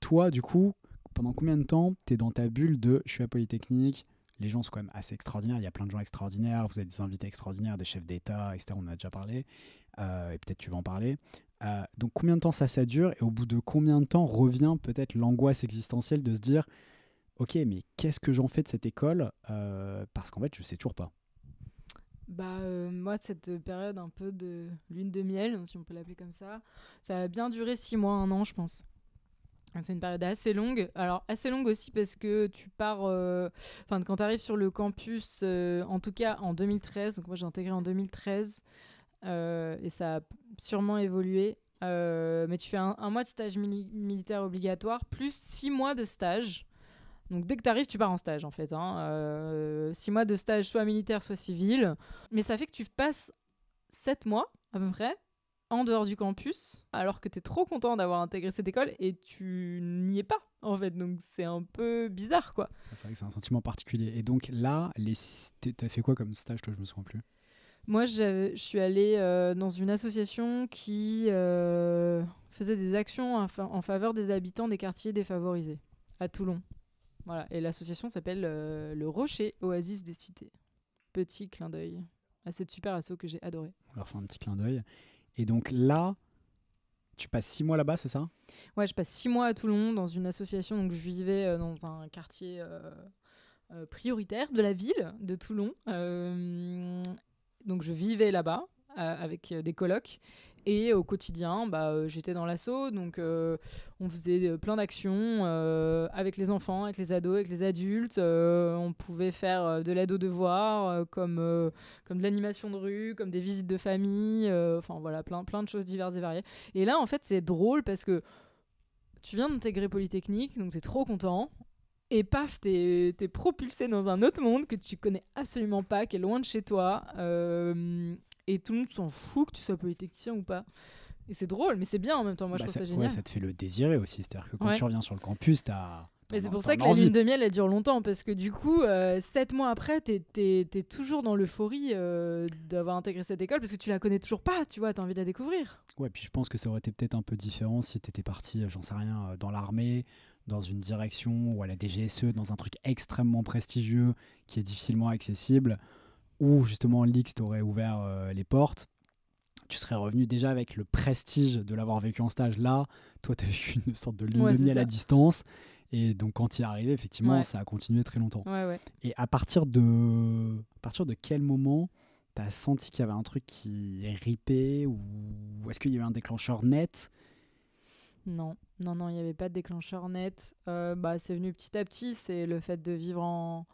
Speaker 2: Toi, du coup, pendant combien de temps t'es dans ta bulle de « je suis à Polytechnique », les gens sont quand même assez extraordinaires, il y a plein de gens extraordinaires, vous avez des invités extraordinaires, des chefs d'État, etc., on en a déjà parlé, et peut-être tu vas en parler. Donc combien de temps ça dure, et au bout de combien de temps revient peut-être l'angoisse existentielle de se dire « ok, mais qu'est-ce que j'en fais de cette école ?» Parce qu'en fait, je sais toujours pas.
Speaker 4: Moi, cette période un peu de lune de miel, si on peut l'appeler comme ça a bien duré 6 mois, 1 an, je pense. C'est une période assez longue. Alors, assez longue aussi parce que tu pars... quand tu arrives sur le campus, en tout cas en 2013, donc moi j'ai intégré en 2013, et ça a sûrement évolué, mais tu fais un mois de stage militaire obligatoire, plus 6 mois de stage. Donc dès que tu arrives, tu pars en stage, en fait. 6 mois de stage, soit militaire, soit civil. Mais ça fait que tu passes 7 mois, à peu près, en dehors du campus, alors que tu es trop content d'avoir intégré cette école, et tu n'y es pas, en fait. Donc c'est un peu bizarre, quoi.
Speaker 2: C'est vrai que c'est un sentiment particulier. Et donc là, t'as fait quoi comme stage, toi? Je me souviens plus.
Speaker 4: Moi, je suis allée dans une association qui faisait des actions en faveur des habitants des quartiers défavorisés, à Toulon. Voilà. Et l'association s'appelle Le Rocher, Oasis des Cités. Petit clin d'œil à cette super asso que j'ai adoré.
Speaker 2: On leur fait un petit clin d'œil. Et donc là, tu passes 6 mois là-bas, c'est ça?
Speaker 4: Ouais, je passe 6 mois à Toulon dans une association. Donc je vivais dans un quartier prioritaire de la ville de Toulon. Donc je vivais là-bas avec des colocs. Et au quotidien, j'étais dans l'asso, donc on faisait plein d'actions avec les enfants, avec les ados, avec les adultes. On pouvait faire de l'aide aux devoirs, comme de l'animation de rue, comme des visites de famille, voilà, plein de choses diverses et variées. Et là, en fait, c'est drôle parce que tu viens d'intégrer Polytechnique, donc t'es trop content. Et paf, t'es propulsé dans un autre monde que tu connais absolument pas, qui est loin de chez toi. Et tout le monde s'en fout que tu sois polytechnicien ou pas. Et c'est drôle, mais c'est bien en même temps. Moi, je trouve ça génial.
Speaker 2: Ouais, ça te fait le désirer aussi. C'est-à-dire que quand tu reviens sur le campus,
Speaker 4: mais c'est pour ça que la lune de miel, elle dure longtemps. Parce que du coup, 7 mois après, t'es toujours dans l'euphorie d'avoir intégré cette école. Parce que tu la connais toujours pas, tu vois, t'as envie de la découvrir.
Speaker 2: Ouais, puis je pense que ça aurait été peut-être un peu différent si t'étais parti, j'en sais rien, dans l'armée, dans une direction ou à la DGSE, dans un truc extrêmement prestigieux qui est difficilement accessible, où justement l'X t'aurait ouvert les portes, tu serais revenu déjà avec le prestige de l'avoir vécu en stage. Là, toi, tu as vécu une sorte de lune de miel à distance. Et donc, quand il est arrivé, effectivement, ça a continué très longtemps.
Speaker 4: Ouais.
Speaker 2: Et à partir de quel moment tu as senti qu'il y avait un truc qui ripait, ou est-ce qu'il y avait un déclencheur net?
Speaker 4: Non, il n'y avait pas de déclencheur net. C'est venu petit à petit, c'est le fait de vivre en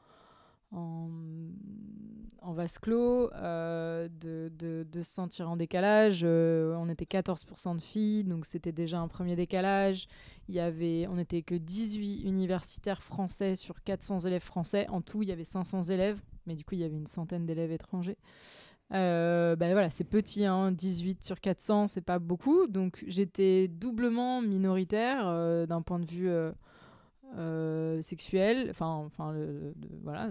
Speaker 4: vase clos, de se sentir en décalage. On était 14% de filles, donc c'était déjà un premier décalage. On n'était que 18 universitaires français sur 400 élèves français. En tout, il y avait 500 élèves, mais du coup, il y avait une centaine d'élèves étrangers. Voilà, c'est petit, 18 sur 400, c'est pas beaucoup. Donc j'étais doublement minoritaire d'un point de vue sexuel, le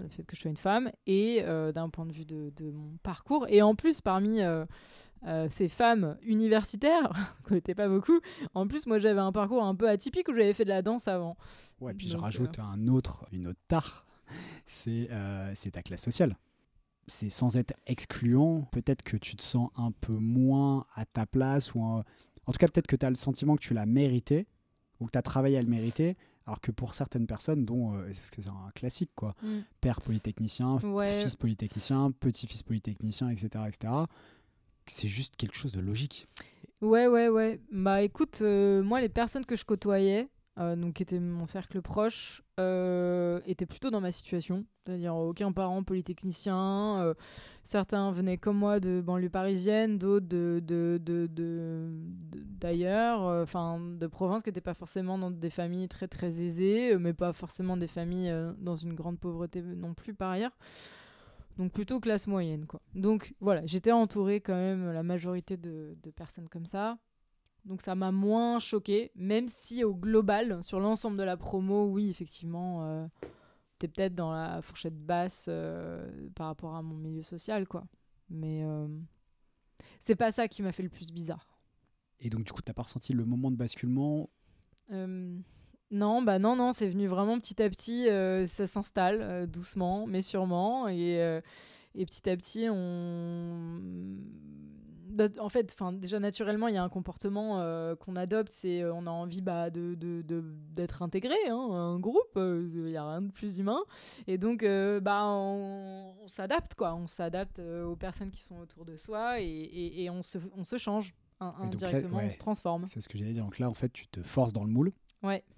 Speaker 4: fait que je sois une femme, et d'un point de vue de mon parcours. Et en plus, parmi ces femmes universitaires, qu'on n'était pas beaucoup, en plus, moi j'avais un parcours un peu atypique où j'avais fait de la danse avant.
Speaker 2: Ouais, puis je rajoute une autre tare, c'est ta classe sociale. C'est sans être excluant, peut-être que tu te sens un peu moins à ta place, ou en tout cas peut-être que tu as le sentiment que tu l'as mérité, ou que tu as travaillé à le mériter, alors que pour certaines personnes, dont parce que c'est un classique, quoi, père polytechnicien, fils polytechnicien, petit-fils polytechnicien, etc., c'est juste quelque chose de logique.
Speaker 4: Ouais. Bah écoute, moi les personnes que je côtoyais, donc qui étaient mon cercle proche, étaient plutôt dans ma situation, c'est-à-dire aucun parent polytechnicien, certains venaient comme moi de banlieue parisienne, d'autres d'ailleurs, de province, qui n'étaient pas forcément dans des familles très très aisées, mais pas forcément des familles dans une grande pauvreté non plus par ailleurs. Donc plutôt classe moyenne, quoi. Donc voilà, j'étais entourée quand même la majorité de personnes comme ça. Donc ça m'a moins choquée, même si au global, sur l'ensemble de la promo, oui, effectivement, t'es peut-être dans la fourchette basse par rapport à mon milieu social, quoi. Mais c'est pas ça qui m'a fait le plus bizarre.
Speaker 2: Et donc du coup, t'as pas ressenti le moment de basculement?
Speaker 4: Non, c'est venu vraiment petit à petit, ça s'installe doucement, mais sûrement, et petit à petit, en fait, déjà naturellement, il y a un comportement qu'on adopte, c'est on a envie d'être intégré à un groupe, il n'y a rien de plus humain, et donc on s'adapte, quoi, on s'adapte aux personnes qui sont autour de soi, et on se change indirectement, on se transforme.
Speaker 2: C'est ce que j'allais dire, donc là en fait tu te forces dans le moule,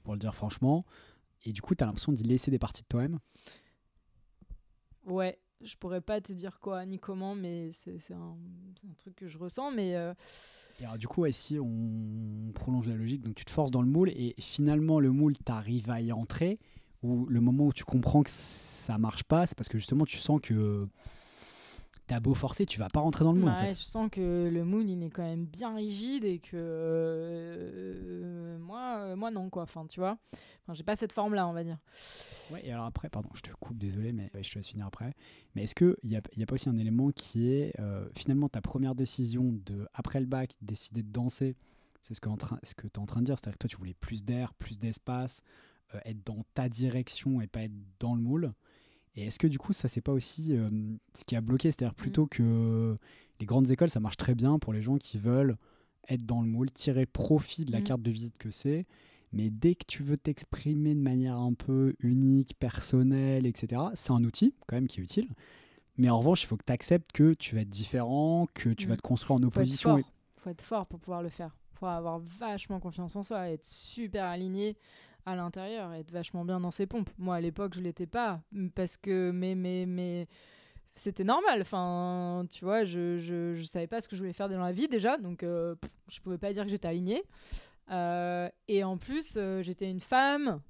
Speaker 2: pour le dire franchement, et du coup tu as l'impression d'y laisser des parties de toi-même.
Speaker 4: Ouais. Je pourrais pas te dire quoi ni comment, mais c'est un truc que je ressens. Mais
Speaker 2: Et alors, du coup, si on prolonge la logique, donc tu te forces dans le moule et finalement le moule, t'arrives à y entrer, ou le moment où tu comprends que ça marche pas, c'est parce que justement tu sens que t'as beau forcer, tu vas pas rentrer dans le moule. En fait.
Speaker 4: Je sens que le moule il est quand même bien rigide et que moi non, quoi. Tu vois, j'ai pas cette forme là, on va dire.
Speaker 2: Ouais, et alors après, pardon, je te coupe, désolé, mais je te laisse finir après. Mais est-ce qu'il y a pas aussi un élément qui est finalement ta première décision après le bac, décider de danser, c'est ce que tu es en train de dire, c'est-à-dire que toi tu voulais plus d'air, plus d'espace, être dans ta direction et pas être dans le moule. Et est-ce que du coup ça c'est pas aussi ce qui a bloqué, c'est-à-dire plutôt que les grandes écoles ça marche très bien pour les gens qui veulent être dans le moule, tirer profit de la carte de visite que c'est, mais dès que tu veux t'exprimer de manière un peu unique, personnelle, etc., c'est un outil quand même qui est utile, mais en revanche il faut que tu acceptes que tu vas être différent, que tu vas te construire en opposition.
Speaker 4: Faut être fort pour pouvoir le faire, faut avoir vachement confiance en soi, être super aligné à l'intérieur, être vachement bien dans ses pompes. Moi à l'époque je l'étais pas, parce que mais c'était normal, tu vois, je savais pas ce que je voulais faire dans la vie déjà, donc je pouvais pas dire que j'étais alignée, et en plus j'étais une femme,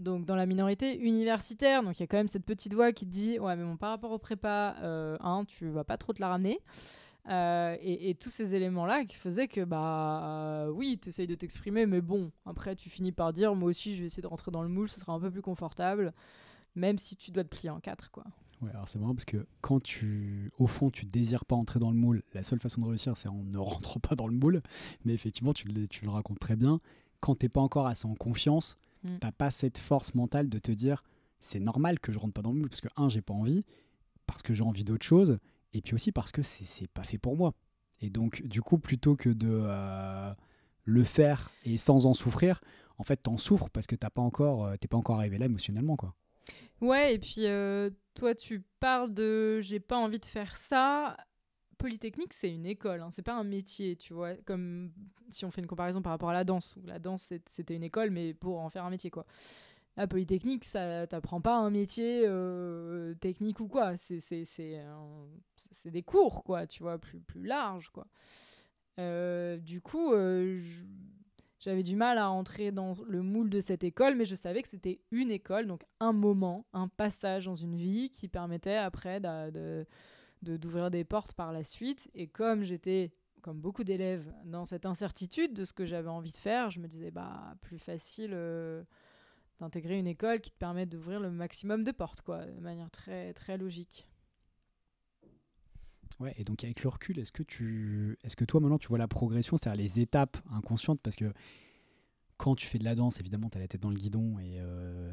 Speaker 4: donc dans la minorité universitaire, donc il y a quand même cette petite voix qui te dit ouais mais bon, par rapport au prépa, tu vas pas trop te la ramener. Et tous ces éléments-là qui faisaient que oui, tu essayes de t'exprimer, mais bon, après tu finis par dire moi aussi je vais essayer de rentrer dans le moule, ce sera un peu plus confortable, même si tu dois te plier en 4, quoi.
Speaker 2: Ouais, alors c'est marrant parce que quand au fond tu désires pas entrer dans le moule, la seule façon de réussir c'est en ne rentrant pas dans le moule, mais effectivement tu le racontes très bien, quand t'es pas encore assez en confiance, T'as pas cette force mentale de te dire c'est normal que je rentre pas dans le moule parce que j'ai pas envie, parce que j'ai envie d'autre chose, et puis aussi parce que c'est pas fait pour moi. Et donc du coup plutôt que de le faire et sans en souffrir, en fait t'en souffres parce que t'es pas encore arrivé là émotionnellement, quoi.
Speaker 4: Ouais, et puis toi, tu parles de j'ai pas envie de faire ça. Polytechnique, c'est une école, hein, c'est pas un métier, tu vois. Comme si on fait une comparaison par rapport à la danse, où la danse c'était une école, mais pour en faire un métier, quoi. La Polytechnique, ça t'apprend pas un métier technique ou quoi. C'est des cours, quoi, tu vois, plus larges, quoi. Du coup, j'avais du mal à entrer dans le moule de cette école, mais je savais que c'était une école, donc un moment, un passage dans une vie qui permettait après d'ouvrir des portes par la suite. Et comme j'étais, comme beaucoup d'élèves, dans cette incertitude de ce que j'avais envie de faire, je me disais, plus facile d'intégrer une école qui te permet d'ouvrir le maximum de portes, quoi, de manière très, très logique.
Speaker 2: Ouais, et donc avec le recul, est-ce que toi maintenant tu vois la progression, c'est-à-dire les étapes inconscientes, parce que quand tu fais de la danse, évidemment tu as la tête dans le guidon et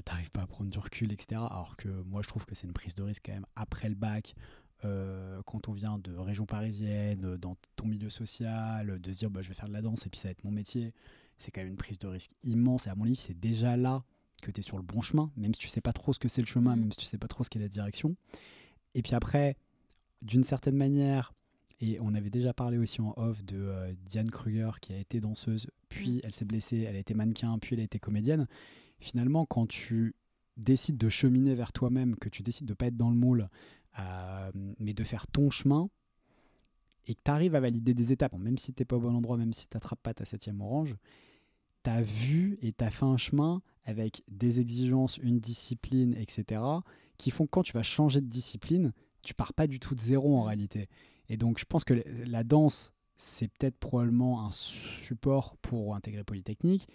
Speaker 2: t'arrives pas à prendre du recul, etc. Alors que moi je trouve que c'est une prise de risque quand même après le bac, quand on vient de région parisienne, dans ton milieu social, de se dire je vais faire de la danse et puis ça va être mon métier, c'est quand même une prise de risque immense, et à mon avis c'est déjà là que tu es sur le bon chemin, même si tu sais pas trop ce que c'est le chemin, même si tu sais pas trop ce qu'est la direction. Et puis après, d'une certaine manière, et on avait déjà parlé aussi en off de Diane Kruger qui a été danseuse, puis elle s'est blessée, elle a été mannequin, puis elle a été comédienne. Finalement, quand tu décides de cheminer vers toi-même, que tu décides de ne pas être dans le moule, mais de faire ton chemin, et que tu arrives à valider des étapes, même si tu n'es pas au bon endroit, même si tu n'attrapes pas ta 7e orange, tu as vu et tu as fait un chemin avec des exigences, une discipline, etc., qui font que quand tu vas changer de discipline, tu pars pas du tout de zéro en réalité. Et donc je pense que la danse, c'est peut-être probablement un support pour intégrer Polytechnique,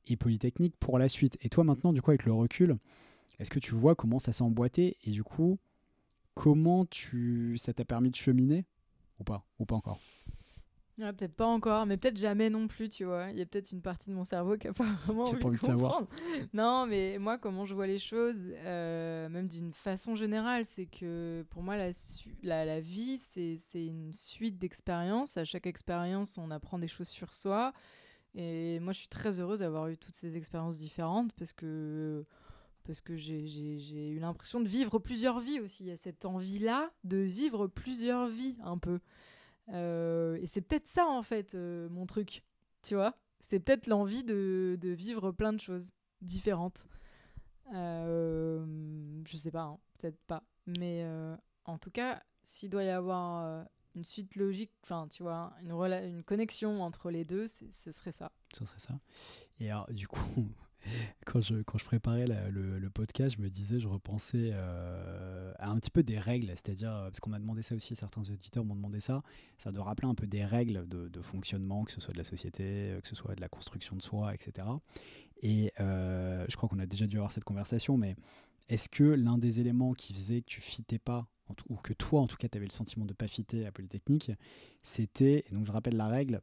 Speaker 2: et Polytechnique pour la suite. Et toi maintenant, du coup, avec le recul, est-ce que tu vois comment ça s'est emboîté, et du coup, comment ça t'a permis de cheminer ou pas encore?
Speaker 4: Ouais, peut-être pas encore, mais peut-être jamais non plus, tu vois. Il y a peut-être une partie de mon cerveau qui a pas vraiment
Speaker 2: Qui a
Speaker 4: envie
Speaker 2: pas envie
Speaker 4: de
Speaker 2: de savoir.
Speaker 4: comprendre. Non, mais moi, comment je vois les choses, même d'une façon générale, c'est que pour moi, la vie, c'est une suite d'expériences. À chaque expérience, on apprend des choses sur soi. Et moi, je suis très heureuse d'avoir eu toutes ces expériences différentes parce que j'ai eu l'impression de vivre plusieurs vies aussi. Il y a cette envie-là de vivre plusieurs vies, un peu. Et c'est peut-être ça, en fait, mon truc, tu vois. C'est peut-être l'envie de vivre plein de choses différentes. Je sais pas, hein, peut-être pas. Mais en tout cas, s'il doit y avoir une suite logique, enfin, tu vois, une connexion entre les deux, ce serait ça.
Speaker 2: Ce serait ça. Et alors, du coup, quand je préparais le podcast, je repensais à un petit peu des règles, c'est-à-dire, parce qu'on m'a demandé ça aussi, certains auditeurs m'ont demandé ça de rappeler un peu des règles de fonctionnement, que ce soit de la société, que ce soit de la construction de soi, etc. Et je crois qu'on a déjà dû avoir cette conversation, mais est-ce que l'un des éléments qui faisait que tu fitais pas, ou que toi en tout cas tu avais le sentiment de pas fitter à Polytechnique, c'était, et donc je rappelle la règle.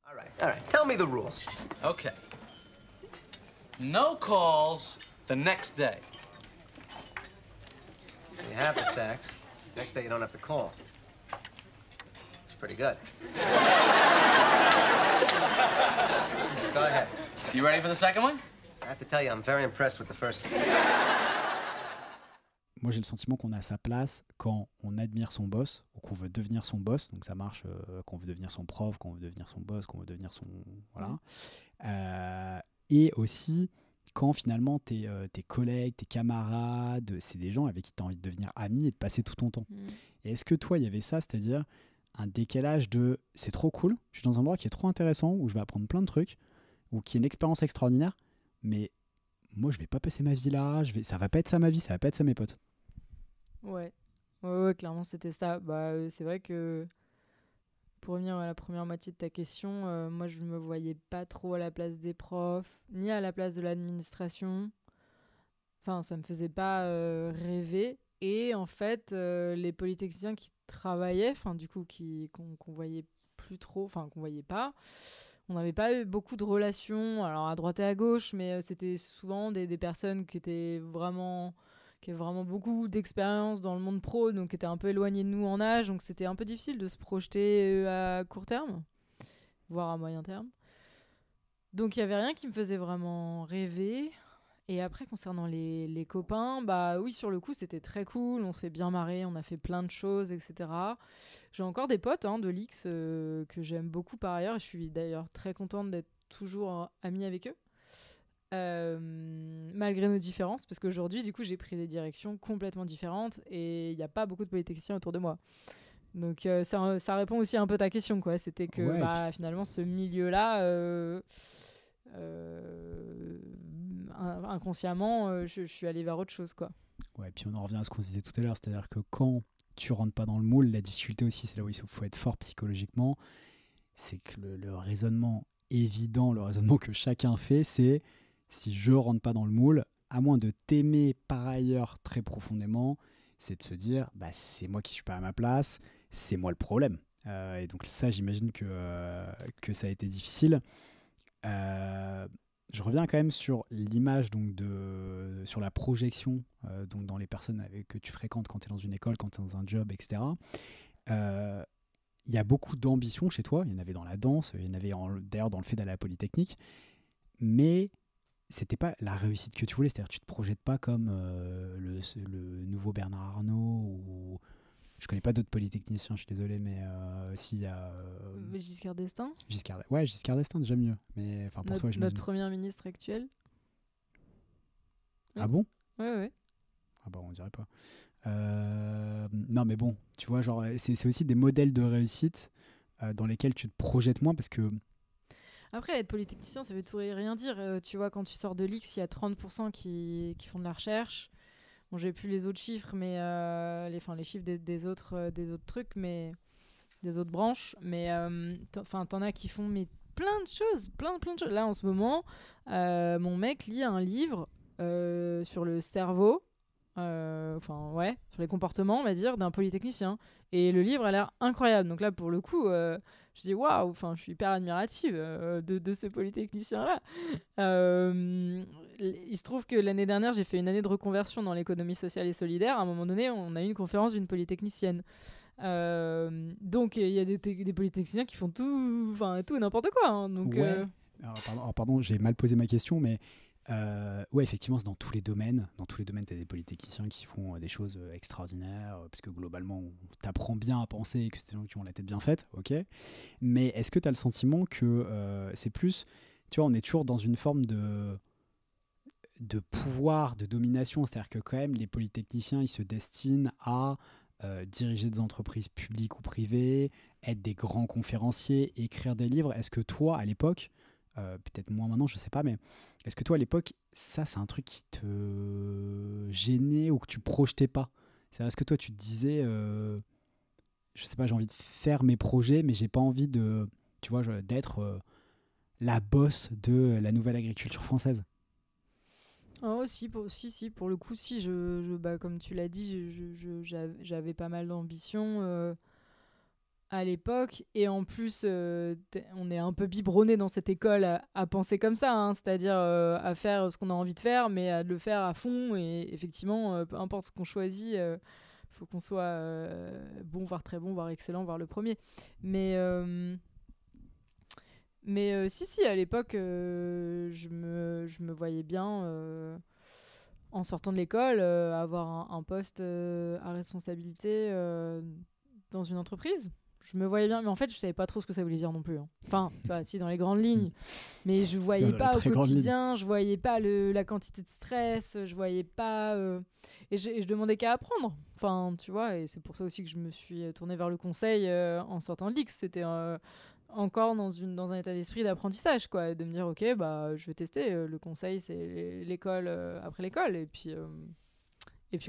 Speaker 7: All right, tell me the rules.
Speaker 8: Okay. No calls the next day.
Speaker 7: So you have the sex. Next day you don't have to call. It's pretty good. Go ahead.
Speaker 8: You ready for the second one?
Speaker 7: I have to tell you, I'm very impressed with the first one.
Speaker 2: Moi, j'ai le sentiment qu'on est à sa place quand on admire son boss ou qu'on veut devenir son boss. Donc ça marche quand on veut devenir son prof, quand on veut devenir son boss, quand on veut devenir son... Voilà. Et aussi quand finalement tes collègues, tes camarades, c'est des gens avec qui tu as envie de devenir ami et de passer tout ton temps. Et est-ce que toi, il y avait ça, c'est-à-dire un décalage de c'est trop cool, je suis dans un endroit qui est trop intéressant, où je vais apprendre plein de trucs, ou qui est une expérience extraordinaire, mais moi, je vais pas passer ma vie là, ça va pas être ça ma vie, ça va pas être ça mes potes.
Speaker 4: Ouais, clairement, c'était ça. C'est vrai que pour revenir à la première moitié de ta question, moi, je me voyais pas trop à la place des profs, ni à la place de l'administration. Enfin, ça me faisait pas rêver. Et en fait, les polytechniciens qui travaillaient, enfin, du coup, qu'on voyait plus trop, enfin, qu'on voyait pas, On n'avait pas eu beaucoup de relations, alors à droite et à gauche, mais c'était souvent des personnes qui avaient vraiment beaucoup d'expérience dans le monde pro, donc qui étaient un peu éloignées de nous en âge, donc c'était un peu difficile de se projeter à court terme, voire à moyen terme. Donc il n'y avait rien qui me faisait vraiment rêver. Et après, concernant les copains, bah oui, sur le coup, c'était très cool, on s'est bien marré, on a fait plein de choses, etc. J'ai encore des potes de l'X que j'aime beaucoup par ailleurs, et je suis d'ailleurs très contente d'être toujours amie avec eux, malgré nos différences, parce qu'aujourd'hui, du coup, j'ai pris des directions complètement différentes, et il n'y a pas beaucoup de polytechniciens autour de moi. Donc ça répond aussi un peu à ta question, quoi. C'était que
Speaker 2: Ouais,
Speaker 4: finalement, ce milieu-là... inconsciemment, je suis allée vers autre chose, quoi.
Speaker 2: Ouais, puis on en revient à ce qu'on disait tout à l'heure, c'est-à-dire que quand tu rentres pas dans le moule, la difficulté aussi, c'est là où il faut être fort psychologiquement, c'est que le raisonnement évident, le raisonnement que chacun fait, c'est si je rentre pas dans le moule, à moins de t'aimer par ailleurs très profondément, c'est de se dire bah, c'est moi qui suis pas à ma place, c'est moi le problème. Et donc ça, j'imagine que ça a été difficile. Je reviens quand même sur l'image, donc sur la projection donc dans les personnes que tu fréquentes quand tu es dans une école, quand tu es dans un job, etc. Il y a beaucoup d'ambition chez toi. Il y en avait dans la danse, il y en avait d'ailleurs dans le fait d'aller à la Polytechnique, mais c'était pas la réussite que tu voulais. C'est-à-dire que tu te projettes pas comme le nouveau Bernard Arnault ou je connais pas d'autres polytechniciens, je suis désolé, mais s'il y a
Speaker 4: Giscard d'Estaing,
Speaker 2: Giscard d'Estaing, déjà mieux. Mais enfin pour toi,
Speaker 4: notre premier ministre actuel.
Speaker 2: Ah bon?
Speaker 4: Ouais.
Speaker 2: Ah bah on dirait pas. Non mais bon, tu vois, genre c'est aussi des modèles de réussite dans lesquels tu te projettes moins parce que
Speaker 4: Après, être polytechnicien, ça veut tout et rien dire. Tu vois, quand tu sors de l'X, il y a 30% qui font de la recherche. Bon, j'ai plus les autres chiffres, mais les chiffres des autres trucs, mais des autres branches. Mais t'en as qui font plein de choses, plein de choses. Là, en ce moment, mon mec lit un livre sur le cerveau, sur les comportements, on va dire, d'un polytechnicien. Et le livre a l'air incroyable. Donc là, pour le coup, je dis waouh, je suis hyper admirative de ce polytechnicien-là. Il se trouve que l'année dernière, j'ai fait une année de reconversion dans l'économie sociale et solidaire. À un moment donné, on a eu une conférence d'une polytechnicienne. Donc il y a des polytechniciens qui font tout et n'importe quoi. Hein. Donc,
Speaker 2: ouais. Alors, pardon, j'ai mal posé ma question, mais ouais, effectivement, c'est dans tous les domaines. Dans tous les domaines, tu as des polytechniciens qui font des choses extraordinaires, parce que globalement, on t'apprend bien à penser que c'est des gens qui ont la tête bien faite, ok. Mais est-ce que tu as le sentiment que c'est plus, tu vois, on est toujours dans une forme de pouvoir, de domination, c'est-à-dire que quand même, les polytechniciens, ils se destinent à diriger des entreprises publiques ou privées, être des grands conférenciers, écrire des livres. Est-ce que toi, à l'époque, peut-être moins maintenant, je sais pas, mais est-ce que toi, à l'époque, ça, c'est un truc qui te gênait ou que tu projetais pas? Est-ce que toi, tu te disais, je sais pas, j'ai envie de faire mes projets, mais j'ai pas envie de, tu vois, d'être la bosse de la nouvelle agriculture française?
Speaker 4: Oh, si, pour le coup, si, comme tu l'as dit, j'avais pas mal d'ambition à l'époque. Et en plus, on est un peu biberonné dans cette école à penser comme ça, hein, c'est-à-dire à faire ce qu'on a envie de faire, mais à le faire à fond. Et effectivement, peu importe ce qu'on choisit, faut qu'on soit bon, voire très bon, voire excellent, voire le premier. Mais si, à l'époque, je me voyais bien, en sortant de l'école, avoir un poste à responsabilité dans une entreprise. Je me voyais bien, mais en fait, je savais pas trop ce que ça voulait dire non plus. Hein. Enfin, tu vois, si, dans les grandes lignes. Mais je voyais pas au quotidien, je voyais pas la quantité de stress, je voyais pas... Et je demandais qu'à apprendre. Enfin, tu vois, et c'est pour ça aussi que je me suis tournée vers le conseil en sortant de l'X. C'était encore dans un état d'esprit d'apprentissage, quoi. De me dire, ok, bah, je vais tester. Le conseil, c'est l'école après l'école. Et puis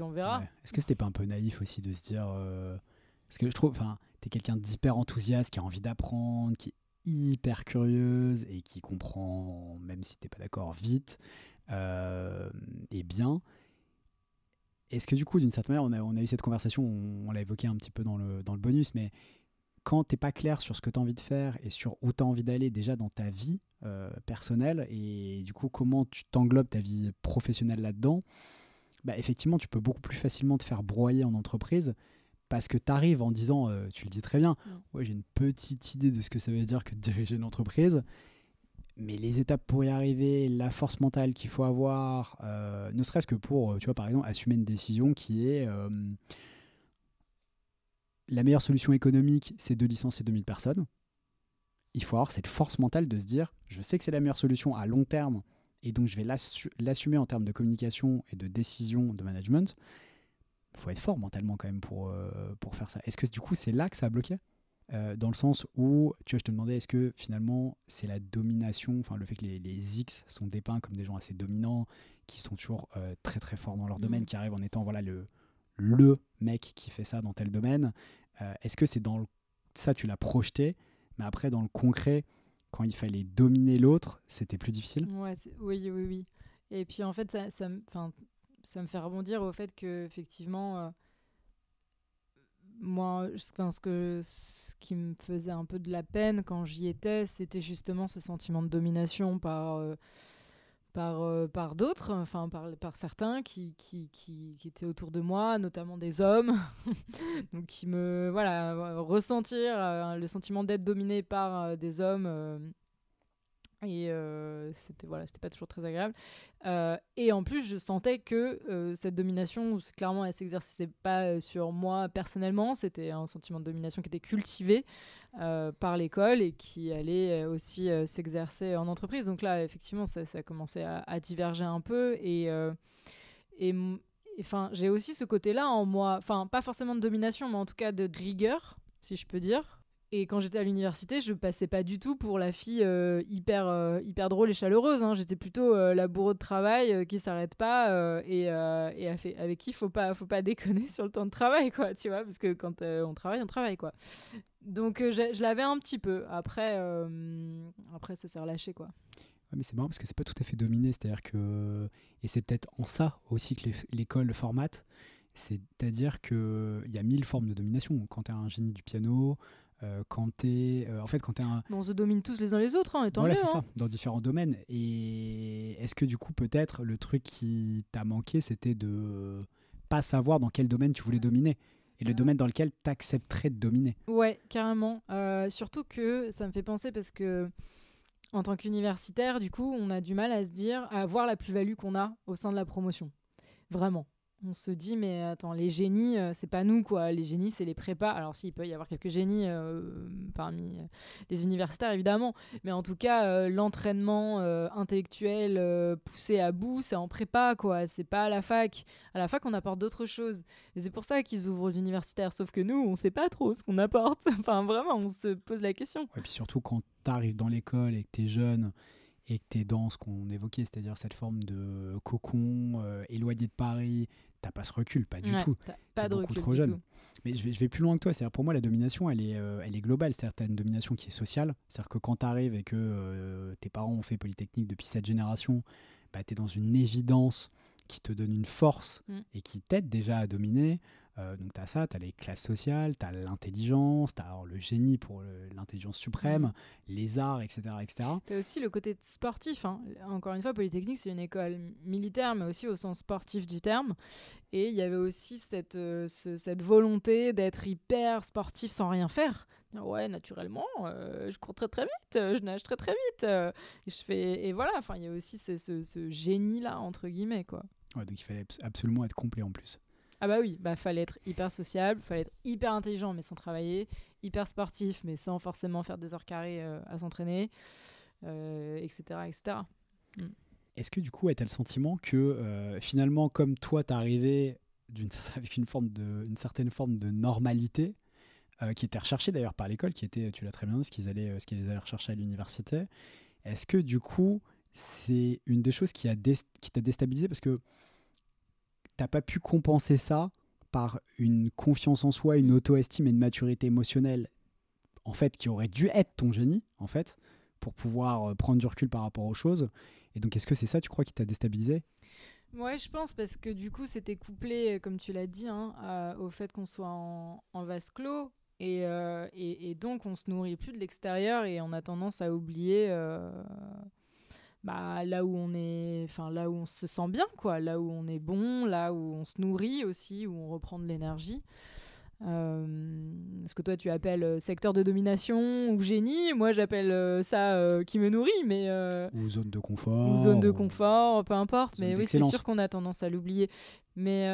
Speaker 4: on verra.
Speaker 2: Ouais. Est-ce que c'était pas un peu naïf aussi de se dire... Parce que je trouve, t'es quelqu'un d'hyper enthousiaste, qui a envie d'apprendre, qui est hyper curieuse et qui comprend, même si t'es pas d'accord, vite et bien. Est-ce que du coup, d'une certaine manière, on a eu cette conversation, on l'a évoqué un petit peu dans le bonus, mais quand t'es pas clair sur ce que tu as envie de faire et sur où tu as envie d'aller déjà dans ta vie personnelle, et du coup comment tu t'englobes ta vie professionnelle là-dedans, bah, effectivement tu peux beaucoup plus facilement te faire broyer en entreprise, parce que tu arrives en disant, tu le dis très bien, ouais, j'ai une petite idée de ce que ça veut dire que de diriger une entreprise, mais les étapes pour y arriver, la force mentale qu'il faut avoir, ne serait-ce que pour, tu vois, par exemple, assumer une décision qui est la meilleure solution économique, c'est de licencier 2000 personnes. Il faut avoir cette force mentale de se dire, je sais que c'est la meilleure solution à long terme, et donc je vais l'assumer en termes de communication et de décision, de management. Il faut être fort mentalement quand même pour faire ça. Est-ce que du coup c'est là que ça a bloqué, dans le sens où, tu vois, je te demandais, est-ce que finalement c'est la domination, enfin le fait que les X sont dépeints comme des gens assez dominants, qui sont toujours très très forts dans leur domaine, qui arrivent en étant voilà, le mec qui fait ça dans tel domaine. Est-ce que c'est dans ça tu l'as projeté, mais après dans le concret, quand il fallait dominer l'autre, c'était plus difficile?
Speaker 4: Ouais, oui. Et puis en fait, ça me fait rebondir au fait que effectivement, moi, ce qui me faisait un peu de la peine quand j'y étais, c'était justement ce sentiment de domination par d'autres, enfin par certains qui étaient autour de moi, notamment des hommes, donc qui me ressentir le sentiment d'être dominé par des hommes. Et c'était pas toujours très agréable, et en plus je sentais que cette domination, clairement elle s'exerçait pas sur moi personnellement, c'était un sentiment de domination qui était cultivé par l'école et qui allait aussi s'exercer en entreprise. Donc là effectivement ça commençait à diverger un peu, et enfin j'ai aussi ce côté-là en moi, enfin pas forcément de domination, mais en tout cas de rigueur, si je peux dire. Et quand j'étais à l'université, je passais pas du tout pour la fille hyper drôle et chaleureuse, hein. J'étais plutôt la bourreau de travail qui s'arrête pas, et avec qui faut pas déconner sur le temps de travail, quoi, tu vois, parce que quand on travaille, quoi. Donc je l'avais un petit peu. Après ça s'est relâché, quoi.
Speaker 2: Ouais, mais c'est marrant parce que c'est pas tout à fait dominé, c'est-à-dire que, et c'est peut-être en ça aussi que l'école le formate, c'est-à-dire qu'il y a 1000 formes de domination. Quand tu es un génie du piano, quand t'es un...
Speaker 4: On se domine tous les uns les autres, hein, et tant
Speaker 2: Voilà,
Speaker 4: mieux,
Speaker 2: c'est
Speaker 4: hein.
Speaker 2: ça, dans différents domaines. Et est-ce que du coup, peut-être, le truc qui t'a manqué, c'était de pas savoir dans quel domaine tu voulais dominer, et le domaine dans lequel t'accepterais de dominer?
Speaker 4: Ouais, carrément. Surtout que ça me fait penser parce que en tant qu'universitaire, du coup, on a du mal à se dire, à voir la plus-value qu'on a au sein de la promotion. Vraiment. On se dit, mais attends, les génies, c'est pas nous, quoi. Les génies, c'est les prépas. Alors, si, il peut y avoir quelques génies parmi les universitaires, évidemment. Mais en tout cas, l'entraînement intellectuel poussé à bout, c'est en prépa, quoi. C'est pas à la fac. À la fac, on apporte d'autres choses. Et c'est pour ça qu'ils ouvrent aux universitaires. Sauf que nous, on sait pas trop ce qu'on apporte. Enfin, vraiment, on se pose la question.
Speaker 2: Et puis surtout, quand t'arrives dans l'école et que t'es jeune, et que t'es dans ce qu'on évoquait, c'est-à-dire cette forme de cocon, éloigné de Paris, t'as pas ce recul, pas du tout.
Speaker 4: T'as pas de
Speaker 2: beaucoup
Speaker 4: recul
Speaker 2: trop
Speaker 4: du
Speaker 2: jeune.
Speaker 4: tout.
Speaker 2: Mais je vais plus loin que toi. C'est-à-dire, pour moi, la domination, elle est globale. C'est-à-dire, t'as une domination qui est sociale. C'est-à-dire que quand t'arrives et que tes parents ont fait Polytechnique depuis 7 générations, bah, t'es dans une évidence qui te donne une force et qui t'aide déjà à dominer. Donc t'as ça, t'as les classes sociales, t'as l'intelligence, t'as le génie pour l'intelligence suprême, les arts, etc.
Speaker 4: T'as aussi le côté sportif, hein. Encore une fois, Polytechnique, c'est une école militaire, mais aussi au sens sportif du terme. Et il y avait aussi cette volonté d'être hyper sportif sans rien faire. Ouais, naturellement, je cours très très vite, je nage très très vite. Et voilà, enfin, il y a aussi ce génie-là, entre guillemets, quoi.
Speaker 2: Ouais, donc il fallait absolument être complet en plus.
Speaker 4: Ah bah oui, fallait être hyper sociable, fallait être hyper intelligent mais sans travailler, hyper sportif mais sans forcément faire des heures carrées à s'entraîner, etc.
Speaker 2: Est-ce que du coup, tu as le sentiment que finalement, comme toi, t'es arrivé avec une certaine forme de normalité, qui était recherchée d'ailleurs par l'école, qui était, tu l'as très bien dit, ce qu'ils allaient rechercher à l'université, est-ce que du coup, c'est une des choses qui t'a déstabilisé parce que t'as pas pu compenser ça par une confiance en soi, une auto-estime et une maturité émotionnelle, en fait, qui aurait dû être ton génie, en fait, pour pouvoir prendre du recul par rapport aux choses. Et donc, est-ce que c'est ça, tu crois, qui t'a déstabilisé?
Speaker 4: Ouais, je pense, parce que du coup, c'était couplé, comme tu l'as dit, hein, au fait qu'on soit en vase clos. Et donc, on se nourrit plus de l'extérieur et on a tendance à oublier là où on est, là où on se sent bien, quoi, là où on est bon, là où on se nourrit aussi, où on reprend de l'énergie. Ce que toi tu appelles secteur de domination ou génie, moi j'appelle ça qui me nourrit, mais
Speaker 2: ou zone de confort,
Speaker 4: ou zone de confort, peu importe. Mais oui, c'est sûr qu'on a tendance à l'oublier. Mais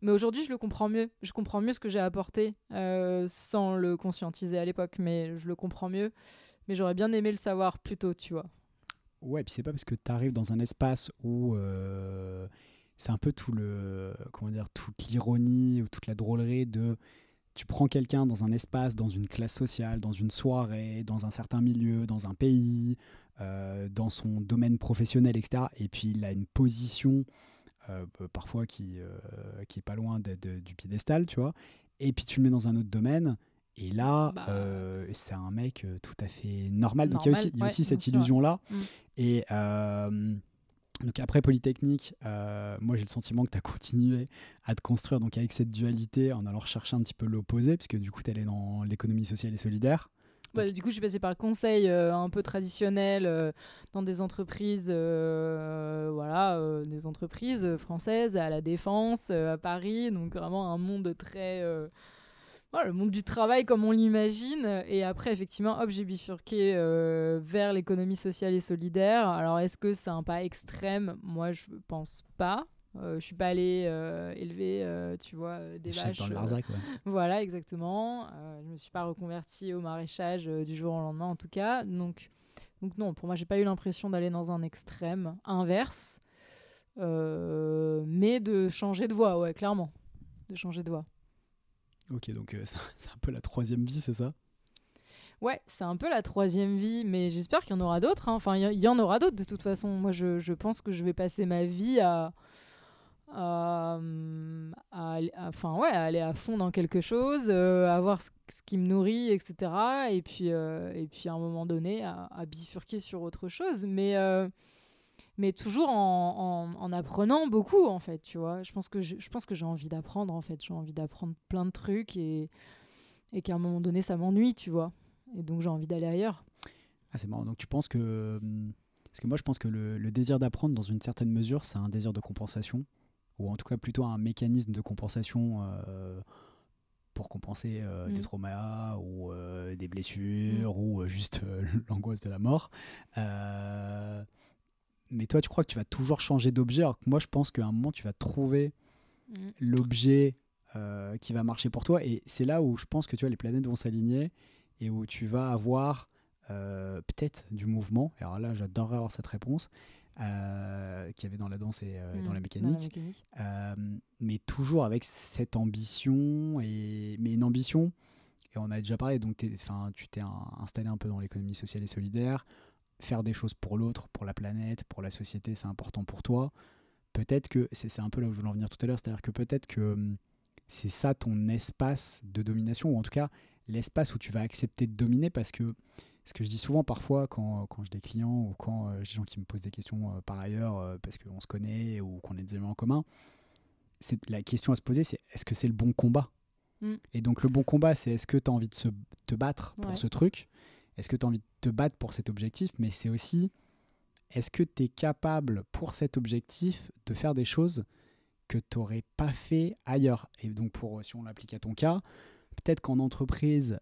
Speaker 4: aujourd'hui, je le comprends mieux. Je comprends mieux ce que j'ai apporté sans le conscientiser à l'époque, mais je le comprends mieux. Mais j'aurais bien aimé le savoir plus tôt, tu vois.
Speaker 2: Ouais, puis c'est pas parce que tu arrives dans un espace où c'est un peu toute l'ironie ou toute la drôlerie de tu prends quelqu'un dans un espace, dans une classe sociale, dans une soirée, dans un certain milieu, dans un pays, dans son domaine professionnel, etc. Et puis il a une position parfois qui est pas loin du piédestal, tu vois. Et puis tu le mets dans un autre domaine. Et là, c'est un mec tout à fait normal. Donc il y a aussi cette illusion-là. Et donc après Polytechnique, moi j'ai le sentiment que tu as continué à te construire donc avec cette dualité en allant chercher un petit peu l'opposé, puisque du coup tu allais dans l'économie sociale et solidaire.
Speaker 4: Du coup, je suis passée par le conseil un peu traditionnel dans des entreprises, des entreprises françaises à la Défense, à Paris. Donc vraiment un monde très... le monde du travail comme on l'imagine. Et après, effectivement, j'ai bifurqué vers l'économie sociale et solidaire. Alors, est-ce que c'est un pas extrême ? Moi, je pense pas. Je suis pas allée élever, tu vois, des vaches.
Speaker 2: Dans le Larzac, ouais.
Speaker 4: Voilà, exactement. Je me suis pas reconvertie au maraîchage du jour au lendemain, en tout cas. Donc non, pour moi, j'ai pas eu l'impression d'aller dans un extrême inverse. Mais de changer de voie, ouais, clairement. De changer de voie.
Speaker 2: Ok, donc c'est un peu la troisième vie, c'est ça ?
Speaker 4: Ouais, c'est un peu la troisième vie, mais j'espère qu'il y en aura d'autres. Hein. Enfin, il y en aura d'autres de toute façon. Moi, je pense que je vais passer ma vie à aller à fond dans quelque chose, à voir ce qui me nourrit, etc. Et puis à un moment donné, à bifurquer sur autre chose. Mais toujours en apprenant beaucoup, en fait, tu vois. Je pense que j'ai envie d'apprendre, en fait. J'ai envie d'apprendre plein de trucs et qu'à un moment donné, ça m'ennuie, tu vois. Et donc, j'ai envie d'aller ailleurs.
Speaker 2: Ah, c'est marrant. Donc, tu penses que... Parce que moi, je pense que le désir d'apprendre, dans une certaine mesure, c'est un désir de compensation, ou en tout cas plutôt un mécanisme de compensation pour compenser des traumas ou des blessures ou juste l'angoisse de la mort. Mais toi, tu crois que tu vas toujours changer d'objet, alors que moi, je pense qu'à un moment, tu vas trouver l'objet qui va marcher pour toi. Et c'est là où je pense que tu vois, les planètes vont s'aligner et où tu vas avoir peut-être du mouvement. Alors là, j'adorerais avoir cette réponse qu'il y avait dans la danse et dans la mécanique. Mais toujours avec cette ambition, mais une ambition, et on a déjà parlé, donc tu t'es installé un peu dans l'économie sociale et solidaire. Faire des choses pour l'autre, pour la planète, pour la société, c'est important pour toi. Peut-être que, c'est un peu là où je voulais en venir tout à l'heure, c'est-à-dire que peut-être que c'est ça ton espace de domination, ou en tout cas l'espace où tu vas accepter de dominer, parce que ce que je dis souvent parfois quand j'ai des clients ou quand j'ai des gens qui me posent des questions par ailleurs parce qu'on se connaît ou qu'on a des éléments en commun, la question à se poser, c'est est-ce que c'est le bon combat ? Et donc le bon combat, c'est est-ce que tu as envie de te battre pour ce truc ? Est-ce que tu as envie de te battre pour cet objectif ? Mais c'est aussi, est-ce que tu es capable pour cet objectif de faire des choses que tu n'aurais pas fait ailleurs ? Et donc si on l'applique à ton cas, peut-être qu'en entreprise,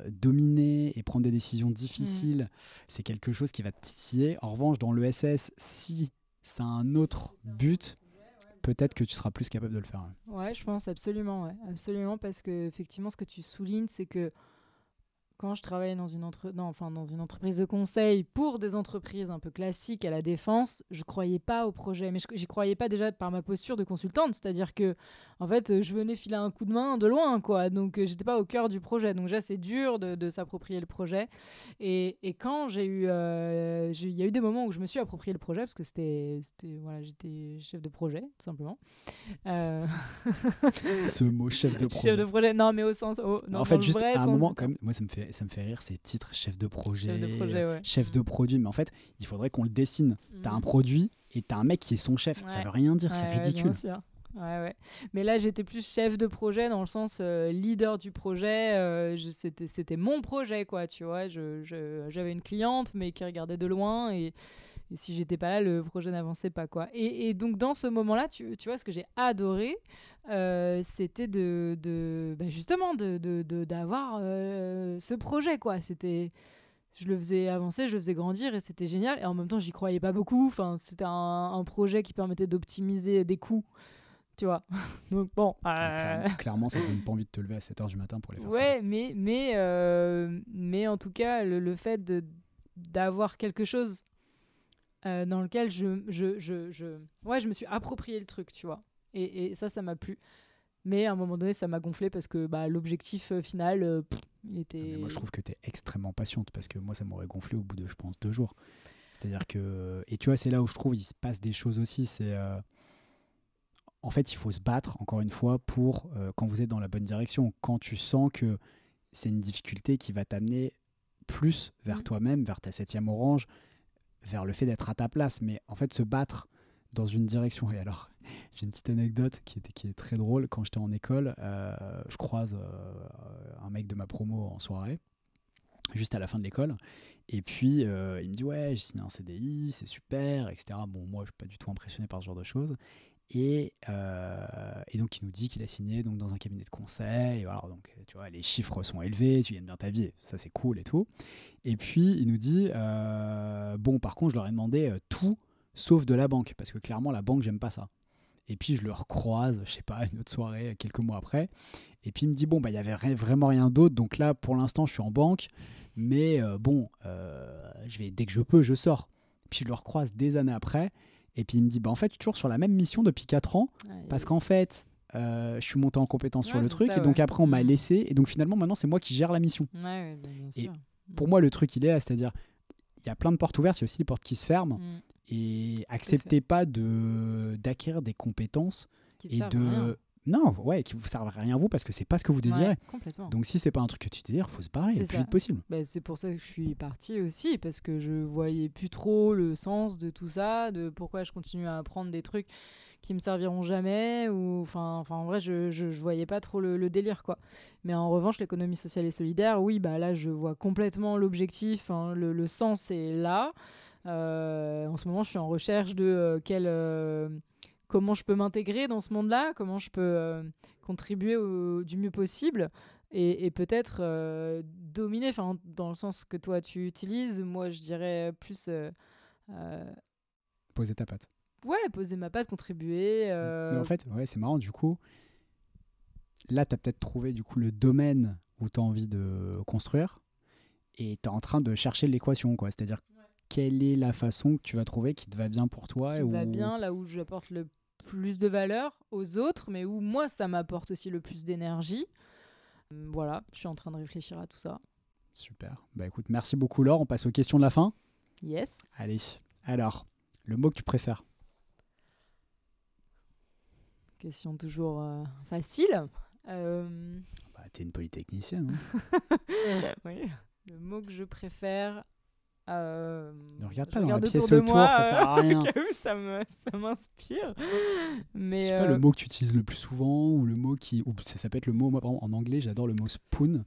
Speaker 2: dominer et prendre des décisions difficiles, c'est quelque chose qui va te titiller. En revanche, dans l'ESS, si ça a un autre but, peut-être que tu seras plus capable de le faire.
Speaker 4: Ouais, je pense absolument. Ouais. Absolument, parce que effectivement, ce que tu soulignes, c'est que quand je travaillais dans une entreprise de conseil pour des entreprises un peu classiques à la Défense, je croyais pas au projet. Mais j'y croyais pas déjà par ma posture de consultante. C'est-à-dire que, en fait, je venais filer un coup de main de loin, quoi. Donc, j'étais pas au cœur du projet. Donc, déjà, c'est dur de s'approprier le projet. Et quand il y a eu des moments où je me suis approprié le projet, parce que j'étais chef de projet, tout simplement.
Speaker 2: Ce mot, chef de projet.
Speaker 4: Chef de projet, non, mais au sens...
Speaker 2: en fait, juste à un moment, quand même, moi, ça me fait rire ces titres, chef de projet, chef de produit, mais en fait, il faudrait qu'on le dessine. T'as un produit et t'as un mec qui est son chef, ça veut rien dire, c'est ridicule.
Speaker 4: Ouais. Mais là, j'étais plus chef de projet dans le sens leader du projet. C'était mon projet, quoi, tu vois. J'avais une cliente, mais qui regardait de loin. Et si j'étais pas là, le projet n'avançait pas, quoi. Et donc, dans ce moment-là, tu vois, ce que j'ai adoré, c'était justement d'avoir ce projet, quoi. Je le faisais avancer, je le faisais grandir et c'était génial. Et en même temps, j'y croyais pas beaucoup. Enfin, c'était un projet qui permettait d'optimiser des coûts. Tu vois. Donc bon.
Speaker 2: Clairement, ça donne pas envie de te lever à 7h du matin pour les faire ça.
Speaker 4: Ouais, mais en tout cas, le fait d'avoir quelque chose dans lequel je me suis approprié le truc, tu vois. Et ça m'a plu. Mais à un moment donné, ça m'a gonflé parce que l'objectif final, il était...
Speaker 2: Mais moi, je trouve que tu es extrêmement patiente parce que moi, ça m'aurait gonflé au bout de, je pense, 2 jours. C'est-à-dire que... Et tu vois, c'est là où je trouve il se passe des choses aussi. C'est... En fait, il faut se battre, encore une fois, pour quand vous êtes dans la bonne direction. Quand tu sens que c'est une difficulté qui va t'amener plus vers toi-même, vers ta 7e orange, vers le fait d'être à ta place. Mais en fait, se battre dans une direction. Et alors, j'ai une petite anecdote qui est très drôle. Quand j'étais en école, je croise un mec de ma promo en soirée, juste à la fin de l'école. Et puis, il me dit « Ouais, j'ai signé un CDI, c'est super, etc. » Bon, moi, je ne suis pas du tout impressionné par ce genre de choses. Et donc il nous dit qu'il a signé donc, dans un cabinet de conseil, voilà, donc tu vois les chiffres sont élevés, tu gagnes bien ta vie, ça c'est cool et tout. Et puis il nous dit bon, par contre je leur ai demandé tout sauf de la banque parce que clairement la banque j'aime pas ça. Et puis je le recroise, je sais pas, une autre soirée quelques mois après, et puis il me dit bon, il y avait vraiment rien d'autre, donc là pour l'instant je suis en banque, mais dès que je peux je sors. Puis je le recroise des années après. Et puis il me dit, en fait, je suis toujours sur la même mission depuis 4 ans, parce qu'en fait, je suis monté en compétence sur le truc, et donc après on m'a laissé, et donc finalement maintenant c'est moi qui gère la mission.
Speaker 4: Bien
Speaker 2: et
Speaker 4: sûr.
Speaker 2: Pour moi le truc il est là, c'est-à-dire, il y a plein de portes ouvertes, il y a aussi des portes qui se ferment, et acceptez pas d'acquérir des compétences
Speaker 4: qui servent à rien.
Speaker 2: Non, ouais, qui vous servent à rien vous parce que c'est pas ce que vous désirez.
Speaker 4: Complètement.
Speaker 2: Donc si c'est pas un truc que tu désires, faut se barrer le plus vite possible.
Speaker 4: C'est pour ça que je suis partie aussi, parce que je voyais plus trop le sens de tout ça, de pourquoi je continue à apprendre des trucs qui me serviront jamais, ou en vrai je voyais pas trop le délire, quoi. Mais en revanche, l'économie sociale et solidaire, oui, là je vois complètement l'objectif, hein, le sens est là. En ce moment, je suis en recherche de comment je peux m'intégrer dans ce monde-là, comment je peux contribuer du mieux possible et peut-être dominer, dans le sens que toi tu utilises, moi je dirais plus...
Speaker 2: Poser ta patte.
Speaker 4: Ouais, poser ma patte, contribuer.
Speaker 2: Mais en fait, c'est marrant, du coup, là tu as peut-être trouvé du coup le domaine où tu as envie de construire et tu es en train de chercher l'équation, quoi. C'est-à-dire, quelle est la façon que tu vas trouver qui te va bien pour toi
Speaker 4: qui va bien, là où j'apporte le plus de valeur aux autres, mais où moi ça m'apporte aussi le plus d'énergie. Voilà, je suis en train de réfléchir à tout ça.
Speaker 2: Super. Écoute, merci beaucoup Laure, on passe aux questions de la fin.
Speaker 4: Yes.
Speaker 2: Allez, alors, le mot que tu préfères?
Speaker 4: Question toujours facile.
Speaker 2: T'es une polytechnicienne.
Speaker 4: Oui. Le mot que je préfère...
Speaker 2: ne regarde pas dans la pièce autour, ça sert à rien.
Speaker 4: Ça m'inspire. Mais
Speaker 2: je sais pas le mot que tu utilises le plus souvent ou le mot ça peut être le mot, moi par exemple en anglais j'adore le mot spoon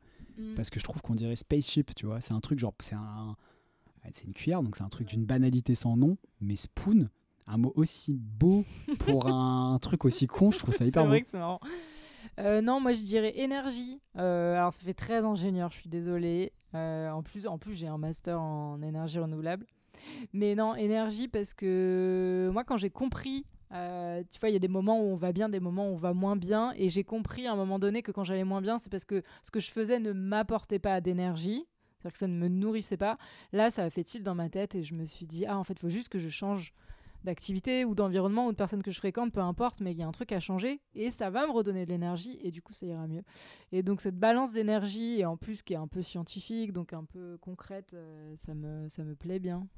Speaker 2: parce que je trouve qu'on dirait spaceship, tu vois, c'est un truc genre c'est une cuillère, donc c'est un truc d'une banalité sans nom, mais spoon, un mot aussi beau pour un truc aussi con, je trouve ça hyper beau.
Speaker 4: C'est vrai que c'est marrant. Non, moi je dirais énergie. Alors ça fait très ingénieur, je suis désolée. En plus j'ai un master en énergie renouvelable. Mais non, énergie, parce que moi quand j'ai compris, tu vois, il y a des moments où on va bien, des moments où on va moins bien, et j'ai compris à un moment donné que quand j'allais moins bien, c'est parce que ce que je faisais ne m'apportait pas d'énergie, c'est-à-dire que ça ne me nourrissait pas. Là, ça a fait tilt dans ma tête et je me suis dit, en fait, il faut juste que je change d'activité ou d'environnement ou de personnes que je fréquente, peu importe, mais il y a un truc à changer et ça va me redonner de l'énergie et du coup ça ira mieux. Et donc cette balance d'énergie, et en plus qui est un peu scientifique, donc un peu concrète, ça me plaît bien.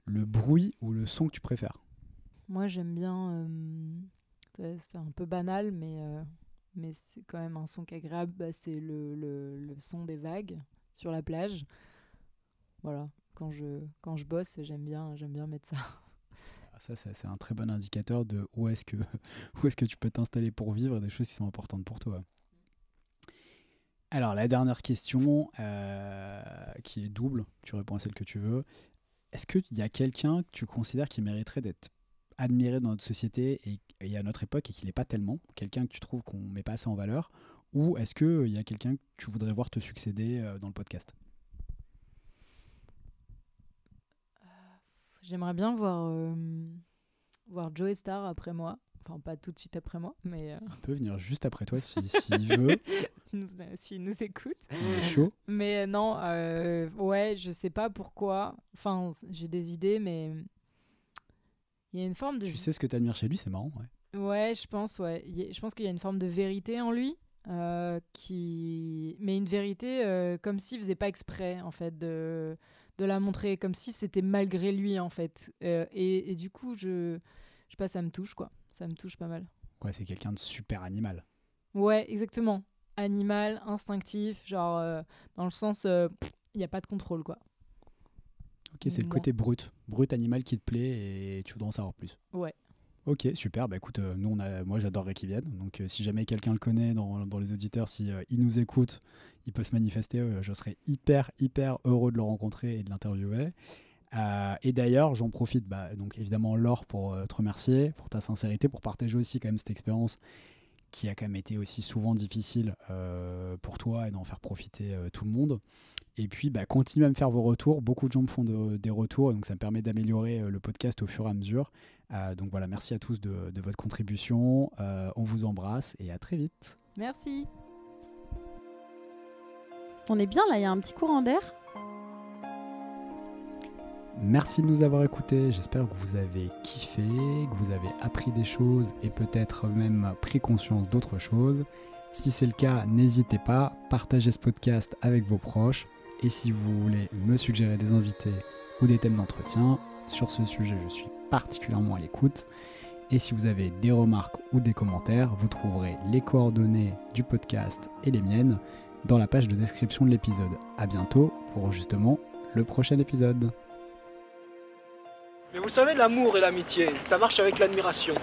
Speaker 2: Le bruit ou le son que tu préfères?
Speaker 4: Moi j'aime bien, c'est un peu banal, mais c'est quand même un son qui est agréable, c'est le son des vagues sur la plage. Voilà, quand je bosse, j'aime bien mettre ça.
Speaker 2: Ça, c'est un très bon indicateur de où est-ce que tu peux t'installer pour vivre, des choses qui sont importantes pour toi. Alors, la dernière question, qui est double, tu réponds à celle que tu veux. Est-ce qu'il y a quelqu'un que tu considères qui mériterait d'être admiré dans notre société et à notre époque et qui ne l'est pas tellement, quelqu'un que tu trouves qu'on ne met pas assez en valeur, ou est-ce qu'il y a quelqu'un que tu voudrais voir te succéder dans le podcast?
Speaker 4: J'aimerais bien voir Joey Star après moi. Enfin, pas tout de suite après moi, mais...
Speaker 2: Il peut venir juste après toi s'il veut.
Speaker 4: S'il nous écoute.
Speaker 2: Il est chaud.
Speaker 4: Mais non, ouais, je sais pas pourquoi. Enfin, j'ai des idées, mais... Il y a une forme de...
Speaker 2: Tu sais ce que tu admires chez lui, c'est marrant, ouais.
Speaker 4: Ouais, je pense, ouais. Je pense qu'il y a une forme de vérité en lui, mais une vérité comme s'il faisait pas exprès, en fait, de la montrer, comme si c'était malgré lui, en fait. Et du coup, je sais pas, ça me touche, quoi. Ça me touche pas mal.
Speaker 2: Ouais, c'est quelqu'un de super animal.
Speaker 4: Ouais, exactement. Animal, instinctif, genre, dans le sens, il n'y a pas de contrôle, quoi.
Speaker 2: Ok, c'est le côté brut animal qui te plaît et tu voudrais en savoir plus.
Speaker 4: Ouais.
Speaker 2: Ok, super. Bah écoute, moi j'adorerais qu'il vienne. Donc si jamais quelqu'un le connaît dans les auditeurs, si il nous écoute, il peut se manifester. Je serais hyper heureux de le rencontrer et de l'interviewer. Et d'ailleurs, j'en profite, donc évidemment Laure, pour te remercier pour ta sincérité, pour partager aussi quand même cette expérience qui a quand même été aussi souvent difficile pour toi et d'en faire profiter tout le monde. Et puis, continuez à me faire vos retours. Beaucoup de gens me font des retours, donc ça me permet d'améliorer le podcast au fur et à mesure. Donc voilà, merci à tous de votre contribution. On vous embrasse et à très vite.
Speaker 4: Merci.
Speaker 3: On est bien là, il y a un petit courant d'air.
Speaker 2: Merci de nous avoir écoutés. J'espère que vous avez kiffé, que vous avez appris des choses et peut-être même pris conscience d'autres choses. Si c'est le cas, n'hésitez pas, partagez ce podcast avec vos proches. Et si vous voulez me suggérer des invités ou des thèmes d'entretien, sur ce sujet, je suis particulièrement à l'écoute. Et si vous avez des remarques ou des commentaires, vous trouverez les coordonnées du podcast et les miennes dans la page de description de l'épisode. À bientôt pour justement le prochain épisode.
Speaker 1: Mais vous savez, l'amour et l'amitié, ça marche avec l'admiration.